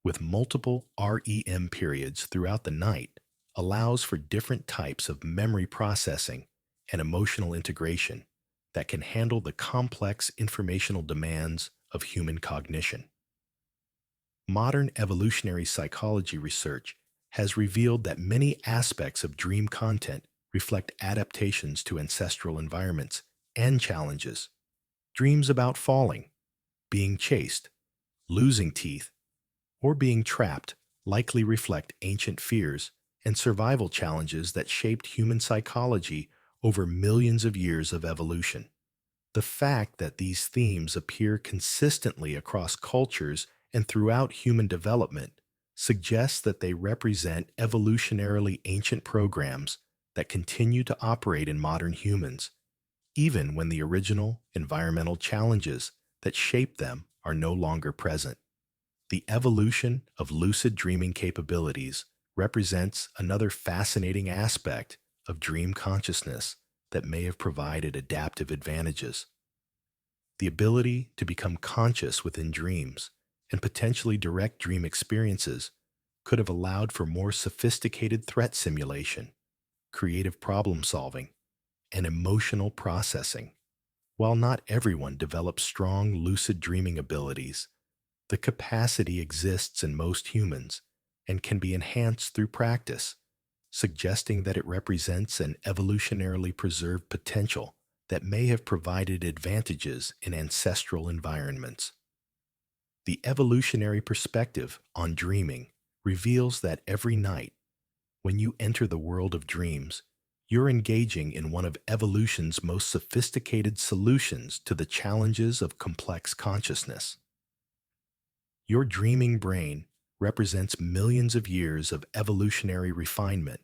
with multiple REM periods throughout the night, allows for different types of memory processing and emotional integration that can handle the complex informational demands of human cognition. Modern evolutionary psychology research has revealed that many aspects of dream content reflect adaptations to ancestral environments and challenges. Dreams about falling, being chased, losing teeth, or being trapped likely reflect ancient fears and survival challenges that shaped human psychology over millions of years of evolution. The fact that these themes appear consistently across cultures and throughout human development suggests that they represent evolutionarily ancient programs that continue to operate in modern humans, even when the original environmental challenges that shaped them are no longer present. The evolution of lucid dreaming capabilities represents another fascinating aspect of dream consciousness that may have provided adaptive advantages. The ability to become conscious within dreams and potentially direct dream experiences could have allowed for more sophisticated threat simulation, creative problem solving, and emotional processing. While not everyone develops strong lucid dreaming abilities, the capacity exists in most humans and can be enhanced through practice, suggesting that it represents an evolutionarily preserved potential that may have provided advantages in ancestral environments. The evolutionary perspective on dreaming reveals that every night, when you enter the world of dreams, you're engaging in one of evolution's most sophisticated solutions to the challenges of complex consciousness. Your dreaming brain represents millions of years of evolutionary refinement,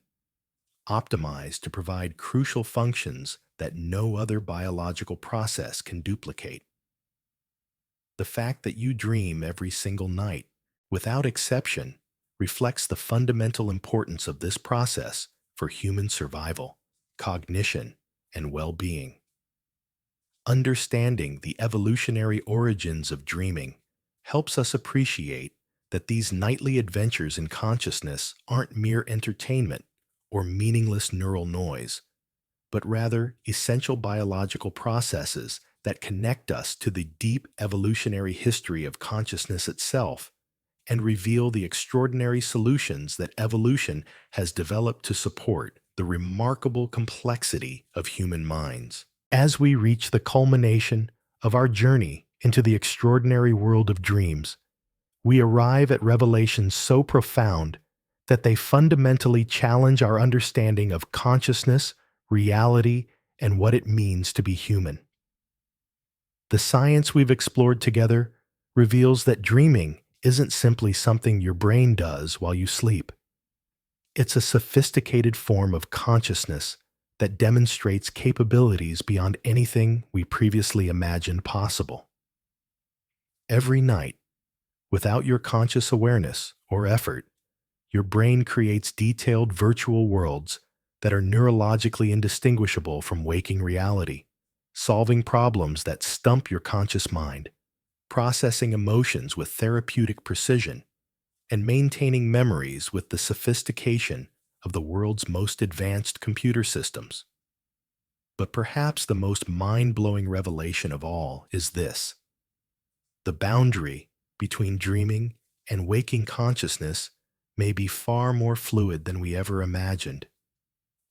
optimized to provide crucial functions that no other biological process can duplicate. The fact that you dream every single night, without exception, reflects the fundamental importance of this process for human survival, cognition, and well-being. Understanding the evolutionary origins of dreaming helps us appreciate that these nightly adventures in consciousness aren't mere entertainment or meaningless neural noise, but rather essential biological processes that connect us to the deep evolutionary history of consciousness itself and reveal the extraordinary solutions that evolution has developed to support the remarkable complexity of human minds. As we reach the culmination of our journey into the extraordinary world of dreams, we arrive at revelations so profound that they fundamentally challenge our understanding of consciousness, reality, and what it means to be human. The science we've explored together reveals that dreaming isn't simply something your brain does while you sleep. It's a sophisticated form of consciousness that demonstrates capabilities beyond anything we previously imagined possible. Every night, without your conscious awareness or effort, your brain creates detailed virtual worlds that are neurologically indistinguishable from waking reality, solving problems that stump your conscious mind, processing emotions with therapeutic precision, and maintaining memories with the sophistication of the world's most advanced computer systems. But perhaps the most mind-blowing revelation of all is this: the boundary between dreaming and waking consciousness may be far more fluid than we ever imagined,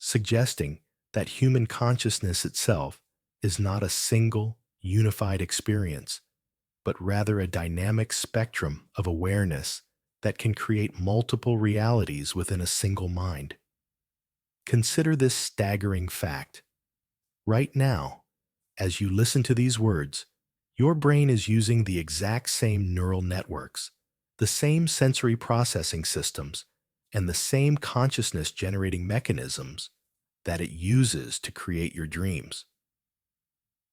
suggesting that human consciousness itself is not a single, unified experience, but rather a dynamic spectrum of awareness that can create multiple realities within a single mind. Consider this staggering fact. Right now, as you listen to these words, your brain is using the exact same neural networks, the same sensory processing systems, and the same consciousness-generating mechanisms that it uses to create your dreams.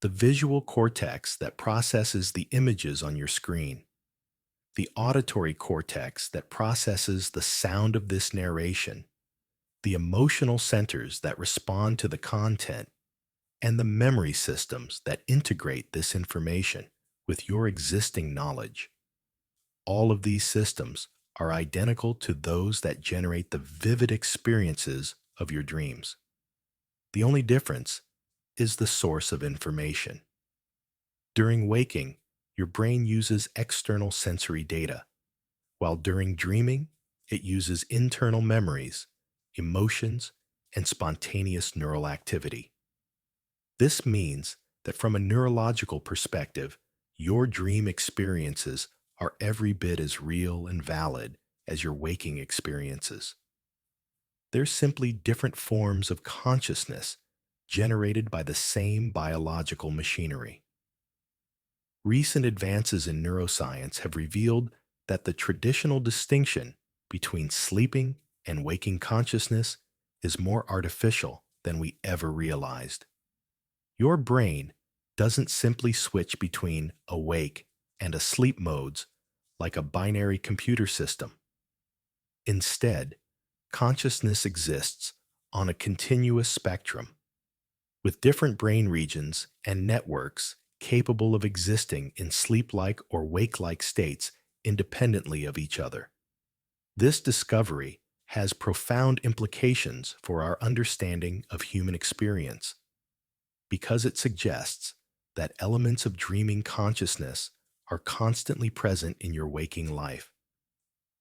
The visual cortex that processes the images on your screen, the auditory cortex that processes the sound of this narration, the emotional centers that respond to the content, and the memory systems that integrate this information with your existing knowledge. All of these systems are identical to those that generate the vivid experiences of your dreams. The only difference is the source of information. During waking, your brain uses external sensory data, while during dreaming, it uses internal memories, emotions, and spontaneous neural activity. This means that from a neurological perspective, your dream experiences are every bit as real and valid as your waking experiences. They're simply different forms of consciousness generated by the same biological machinery. Recent advances in neuroscience have revealed that the traditional distinction between sleeping and waking consciousness is more artificial than we ever realized. Your brain doesn't simply switch between awake and asleep modes like a binary computer system. Instead, consciousness exists on a continuous spectrum, with different brain regions and networks capable of existing in sleep-like or wake-like states independently of each other. This discovery has profound implications for our understanding of human experience, because it suggests that elements of dreaming consciousness are constantly present in your waking life,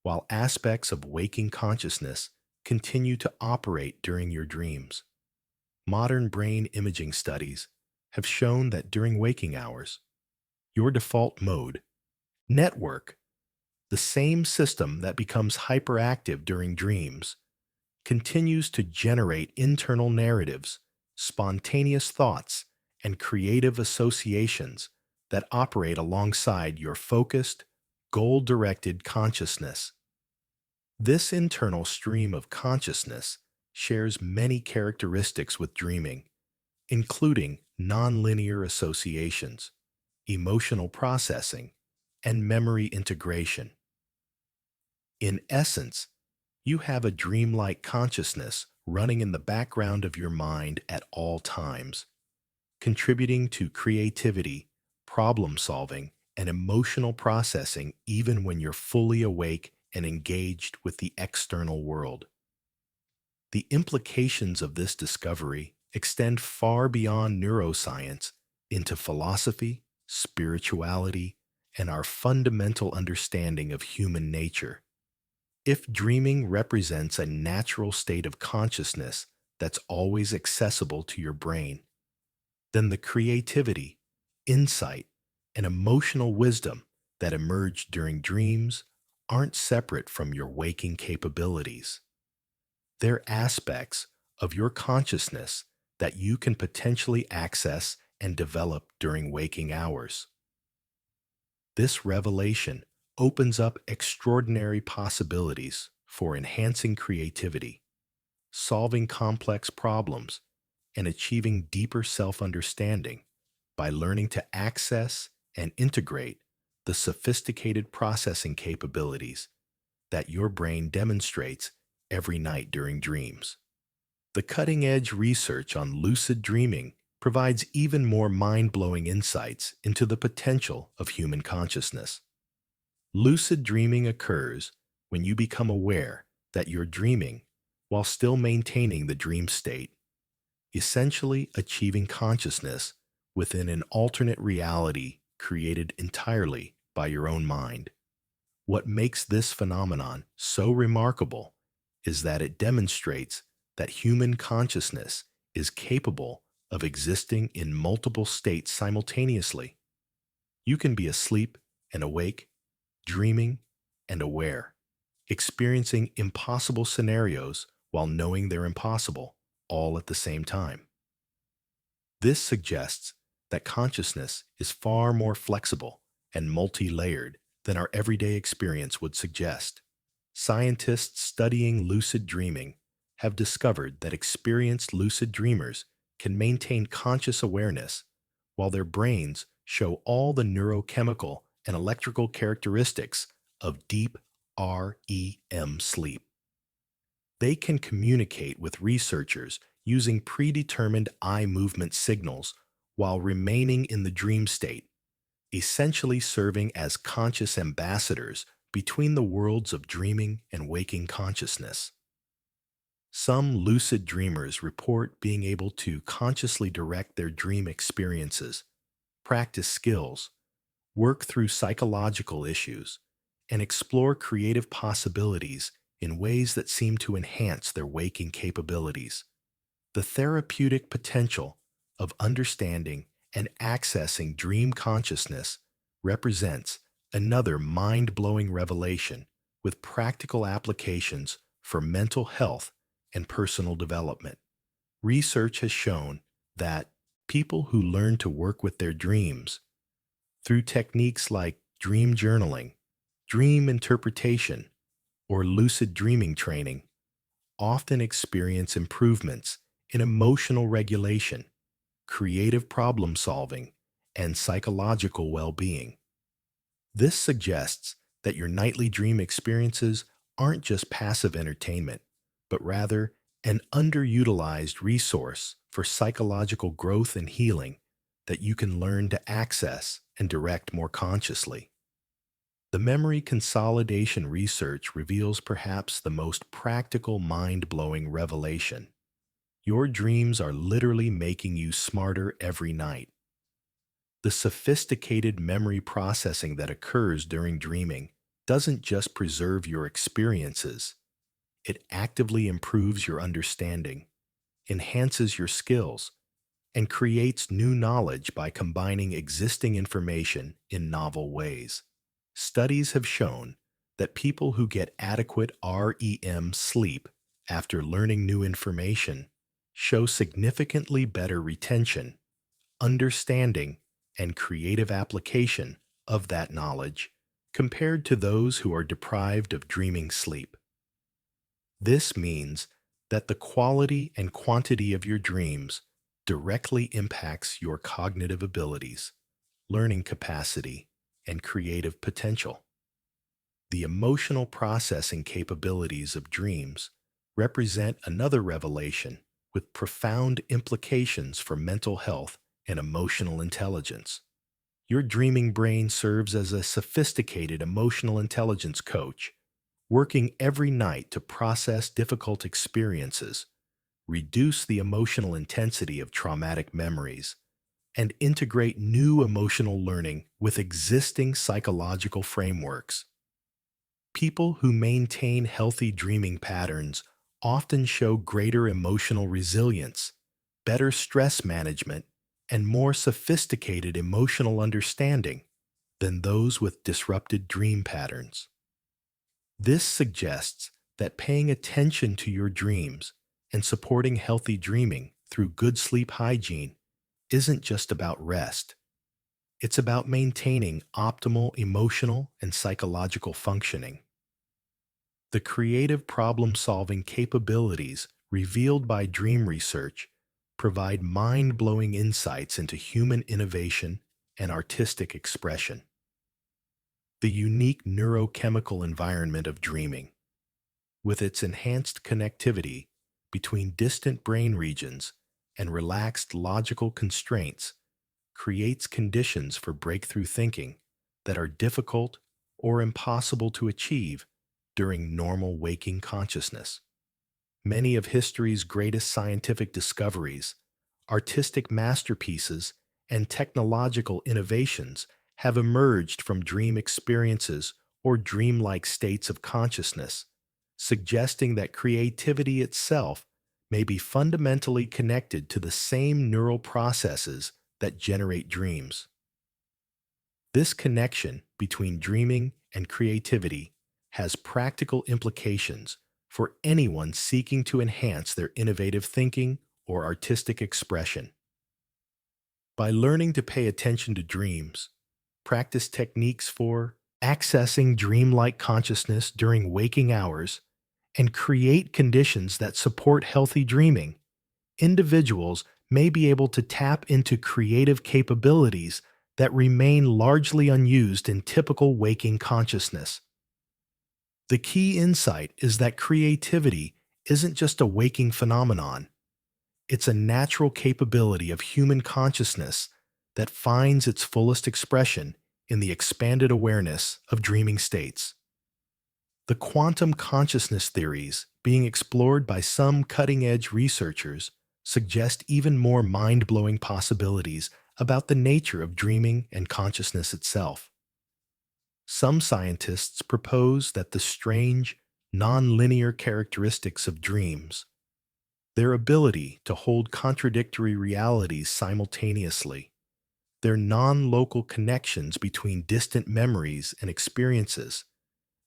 while aspects of waking consciousness continue to operate during your dreams. Modern brain imaging studies have shown that during waking hours, your default mode, network, the same system that becomes hyperactive during dreams, continues to generate internal narratives, spontaneous thoughts, and creative associations that operate alongside your focused, goal-directed consciousness. This internal stream of consciousness shares many characteristics with dreaming, including nonlinear associations, emotional processing, and memory integration. In essence, you have a dreamlike consciousness running in the background of your mind at all times, contributing to creativity, problem solving, and emotional processing even when you're fully awake and engaged with the external world. The implications of this discovery extend far beyond neuroscience into philosophy, spirituality, and our fundamental understanding of human nature. If dreaming represents a natural state of consciousness that's always accessible to your brain, then the creativity, insight, and emotional wisdom that emerge during dreams aren't separate from your waking capabilities. They're aspects of your consciousness that you can potentially access and develop during waking hours. This revelation opens up extraordinary possibilities for enhancing creativity, solving complex problems, and achieving deeper self-understanding by learning to access and integrate the sophisticated processing capabilities that your brain demonstrates every night during dreams. The cutting-edge research on lucid dreaming provides even more mind-blowing insights into the potential of human consciousness. Lucid dreaming occurs when you become aware that you're dreaming while still maintaining the dream state, essentially achieving consciousness within an alternate reality created entirely by your own mind. What makes this phenomenon so remarkable is that it demonstrates that human consciousness is capable of existing in multiple states simultaneously. You can be asleep and awake, dreaming and aware, experiencing impossible scenarios while knowing they're impossible, all at the same time. This suggests that consciousness is far more flexible and multi-layered than our everyday experience would suggest. Scientists studying lucid dreaming have discovered that experienced lucid dreamers can maintain conscious awareness while their brains show all the neurochemical and electrical characteristics of deep REM sleep. They can communicate with researchers using predetermined eye movement signals while remaining in the dream state, essentially serving as conscious ambassadors between the worlds of dreaming and waking consciousness. Some lucid dreamers report being able to consciously direct their dream experiences, practice skills, work through psychological issues, and explore creative possibilities in ways that seem to enhance their waking capabilities. The therapeutic potential of understanding and accessing dream consciousness represents another mind blowing revelation with practical applications for mental health and personal development. Research has shown that people who learn to work with their dreams through techniques like dream journaling, dream interpretation, or lucid dreaming training often experience improvements in emotional regulation, creative problem solving, and psychological well being. This suggests that your nightly dream experiences aren't just passive entertainment, but rather an underutilized resource for psychological growth and healing that you can learn to access and direct more consciously. The memory consolidation research reveals perhaps the most practical, mind blowing revelation. Your dreams are literally making you smarter every night. The sophisticated memory processing that occurs during dreaming doesn't just preserve your experiences, it actively improves your understanding, enhances your skills, and creates new knowledge by combining existing information in novel ways. Studies have shown that people who get adequate REM sleep after learning new information show significantly better retention, understanding, and creative application of that knowledge compared to those who are deprived of dreaming sleep. This means that the quality and quantity of your dreams directly impacts your cognitive abilities, learning capacity, and creative potential. The emotional processing capabilities of dreams represent another revelation with profound implications for mental health and emotional intelligence. Your dreaming brain serves as a sophisticated emotional intelligence coach, working every night to process difficult experiences, reduce the emotional intensity of traumatic memories, and integrate new emotional learning with existing psychological frameworks. People who maintain healthy dreaming patterns often show greater emotional resilience, better stress management, and more sophisticated emotional understanding than those with disrupted dream patterns. This suggests that paying attention to your dreams and supporting healthy dreaming through good sleep hygiene isn't just about rest. It's about maintaining optimal emotional and psychological functioning. The creative problem-solving capabilities revealed by dream research provide mind-blowing insights into human innovation and artistic expression. The unique neurochemical environment of dreaming, with its enhanced connectivity between distant brain regions and relaxed logical constraints, creates conditions for breakthrough thinking that are difficult or impossible to achieve during normal waking consciousness. Many of history's greatest scientific discoveries, artistic masterpieces, and technological innovations have emerged from dream experiences or dreamlike states of consciousness, suggesting that creativity itself may be fundamentally connected to the same neural processes that generate dreams. This connection between dreaming and creativity has practical implications for anyone seeking to enhance their innovative thinking or artistic expression. By learning to pay attention to dreams, practice techniques for accessing dreamlike consciousness during waking hours, and create conditions that support healthy dreaming, individuals may be able to tap into creative capabilities that remain largely unused in typical waking consciousness. The key insight is that creativity isn't just a waking phenomenon. It's a natural capability of human consciousness that finds its fullest expression in the expanded awareness of dreaming states. The quantum consciousness theories being explored by some cutting-edge researchers suggest even more mind-blowing possibilities about the nature of dreaming and consciousness itself. Some scientists propose that the strange, non-linear characteristics of dreams, their ability to hold contradictory realities simultaneously, their non-local connections between distant memories and experiences,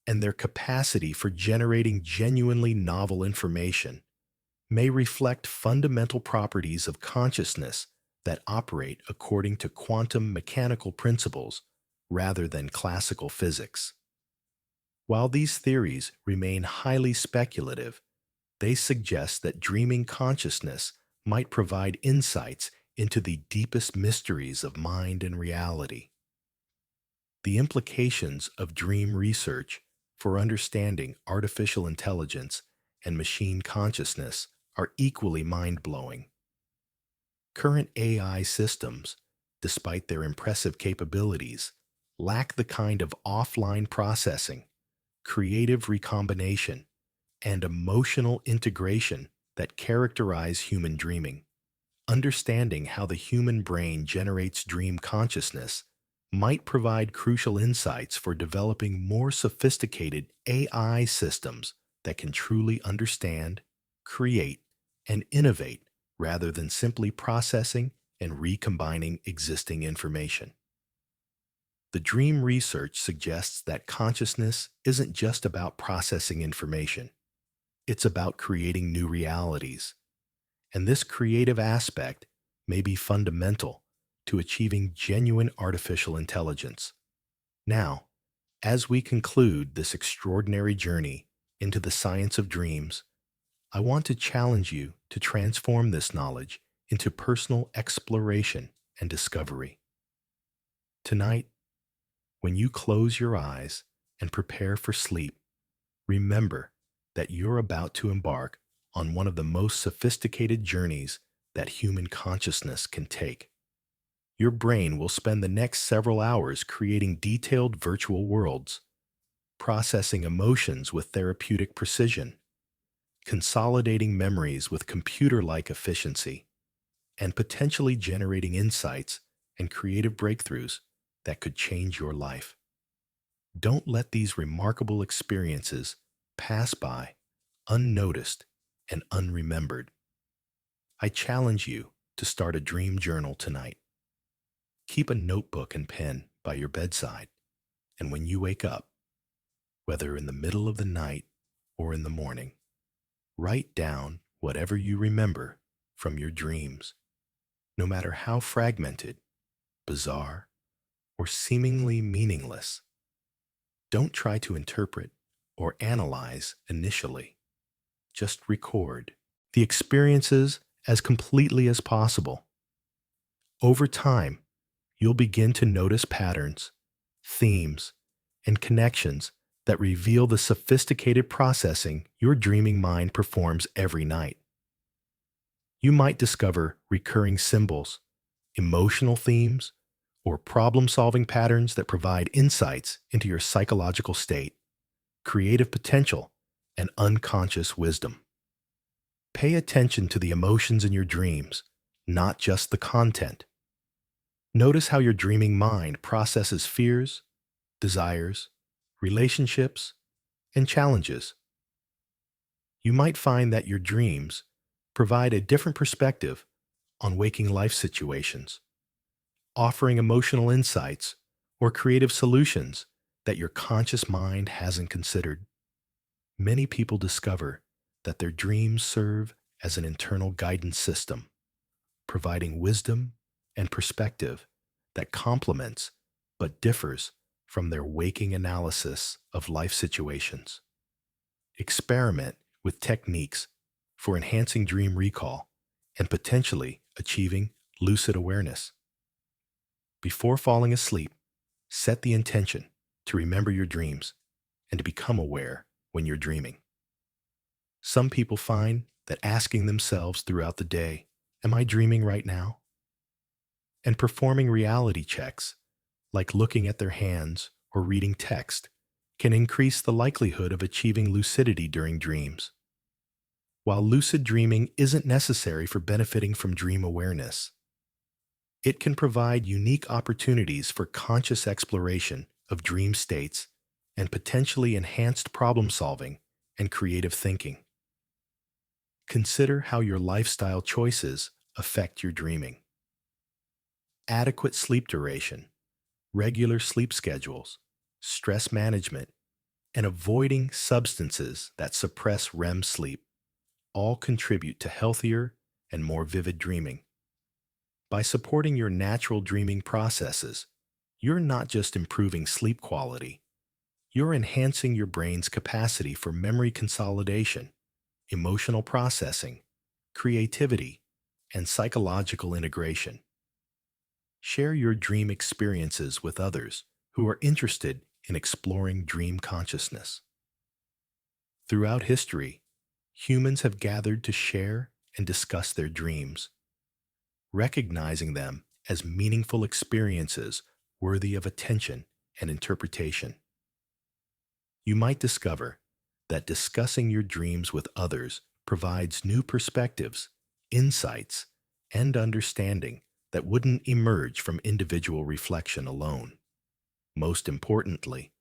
and their capacity for generating genuinely novel information may reflect fundamental properties of consciousness that operate according to quantum mechanical principles rather than classical physics. While these theories remain highly speculative, they suggest that dreaming consciousness might provide insights into the deepest mysteries of mind and reality. The implications of dream research for understanding artificial intelligence and machine consciousness are equally mind-blowing. Current AI systems, despite their impressive capabilities, lack the kind of offline processing, creative recombination, and emotional integration that characterize human dreaming. Understanding how the human brain generates dream consciousness might provide crucial insights for developing more sophisticated AI systems that can truly understand, create, and innovate rather than simply processing and recombining existing information. The dream research suggests that consciousness isn't just about processing information. It's about creating new realities, and this creative aspect may be fundamental to achieving genuine artificial intelligence. Now, as we conclude this extraordinary journey into the science of dreams, I want to challenge you to transform this knowledge into personal exploration and discovery. Tonight, when you close your eyes and prepare for sleep, remember that you're about to embark on one of the most sophisticated journeys that human consciousness can take. Your brain will spend the next several hours creating detailed virtual worlds, processing emotions with therapeutic precision, consolidating memories with computer-like efficiency, and potentially generating insights and creative breakthroughs that could change your life. Don't let these remarkable experiences pass by unnoticed and unremembered. I challenge you to start a dream journal tonight. Keep a notebook and pen by your bedside, and when you wake up, whether in the middle of the night or in the morning, write down whatever you remember from your dreams, no matter how fragmented, bizarre, or seemingly meaningless. Don't try to interpret or analyze initially. Just record the experiences as completely as possible. Over time, you'll begin to notice patterns, themes, and connections that reveal the sophisticated processing your dreaming mind performs every night. You might discover recurring symbols, emotional themes, or problem-solving patterns that provide insights into your psychological state, creative potential, and unconscious wisdom. Pay attention to the emotions in your dreams, not just the content. Notice how your dreaming mind processes fears, desires, relationships, and challenges. You might find that your dreams provide a different perspective on waking life situations, offering emotional insights or creative solutions that your conscious mind hasn't considered. Many people discover that their dreams serve as an internal guidance system, providing wisdom and perspective that complements but differs from their waking analysis of life situations. Experiment with techniques for enhancing dream recall and potentially achieving lucid awareness. Before falling asleep, set the intention to remember your dreams and to become aware when you're dreaming. Some people find that asking themselves throughout the day, "Am I dreaming right now?" and performing reality checks, like looking at their hands or reading text, can increase the likelihood of achieving lucidity during dreams. While lucid dreaming isn't necessary for benefiting from dream awareness, it can provide unique opportunities for conscious exploration of dream states and potentially enhanced problem solving and creative thinking. Consider how your lifestyle choices affect your dreaming. Adequate sleep duration, regular sleep schedules, stress management, and avoiding substances that suppress REM sleep all contribute to healthier and more vivid dreaming. By supporting your natural dreaming processes, you're not just improving sleep quality, you're enhancing your brain's capacity for memory consolidation, emotional processing, creativity, and psychological integration. Share your dream experiences with others who are interested in exploring dream consciousness. Throughout history, humans have gathered to share and discuss their dreams, recognizing them as meaningful experiences worthy of attention and interpretation. You might discover that discussing your dreams with others provides new perspectives, insights, and understanding that wouldn't emerge from individual reflection alone. Most importantly,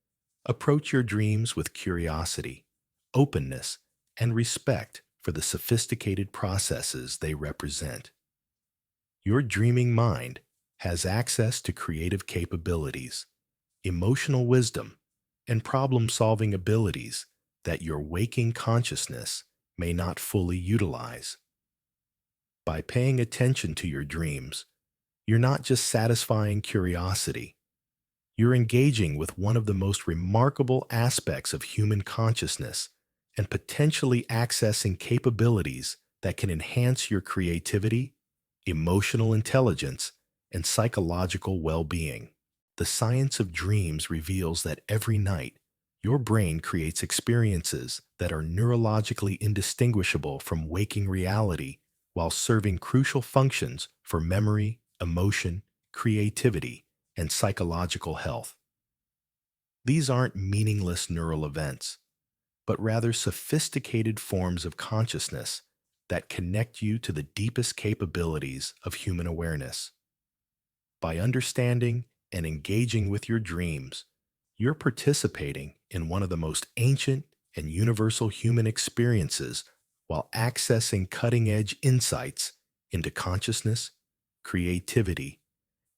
approach your dreams with curiosity, openness, and respect for the sophisticated processes they represent. Your dreaming mind has access to creative capabilities, emotional wisdom, and problem-solving abilities that your waking consciousness may not fully utilize. By paying attention to your dreams, you're not just satisfying curiosity, you're engaging with one of the most remarkable aspects of human consciousness and potentially accessing capabilities that can enhance your creativity, emotional intelligence, and psychological well-being. The science of dreams reveals that every night, your brain creates experiences that are neurologically indistinguishable from waking reality while serving crucial functions for memory, emotion, creativity, and psychological health. These aren't meaningless neural events, but rather sophisticated forms of consciousness that connect you to the deepest capabilities of human awareness. By understanding and engaging with your dreams, you're participating in one of the most ancient and universal human experiences while accessing cutting-edge insights into consciousness, creativity,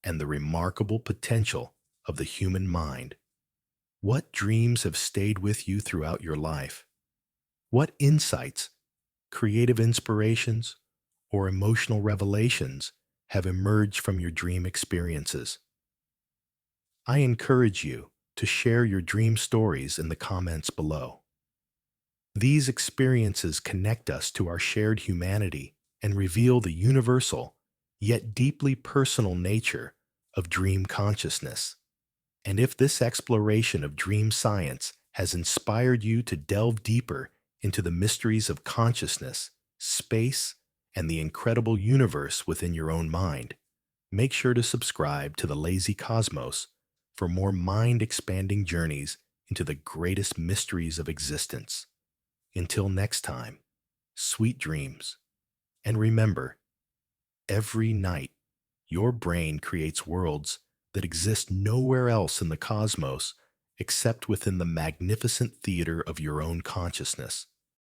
and the remarkable potential of the human mind. What dreams have stayed with you throughout your life? What insights, creative inspirations, or emotional revelations have emerged from your dream experiences? I encourage you to share your dream stories in the comments below. These experiences connect us to our shared humanity and reveal the universal, yet deeply personal nature of dream consciousness. And if this exploration of dream science has inspired you to delve deeper into the mysteries of consciousness, space, and the incredible universe within your own mind, make sure to subscribe to the Lazy Cosmos for more mind-expanding journeys into the greatest mysteries of existence. Until next time, sweet dreams. And remember, every night, your brain creates worlds that exist nowhere else in the cosmos except within the magnificent theater of your own consciousness.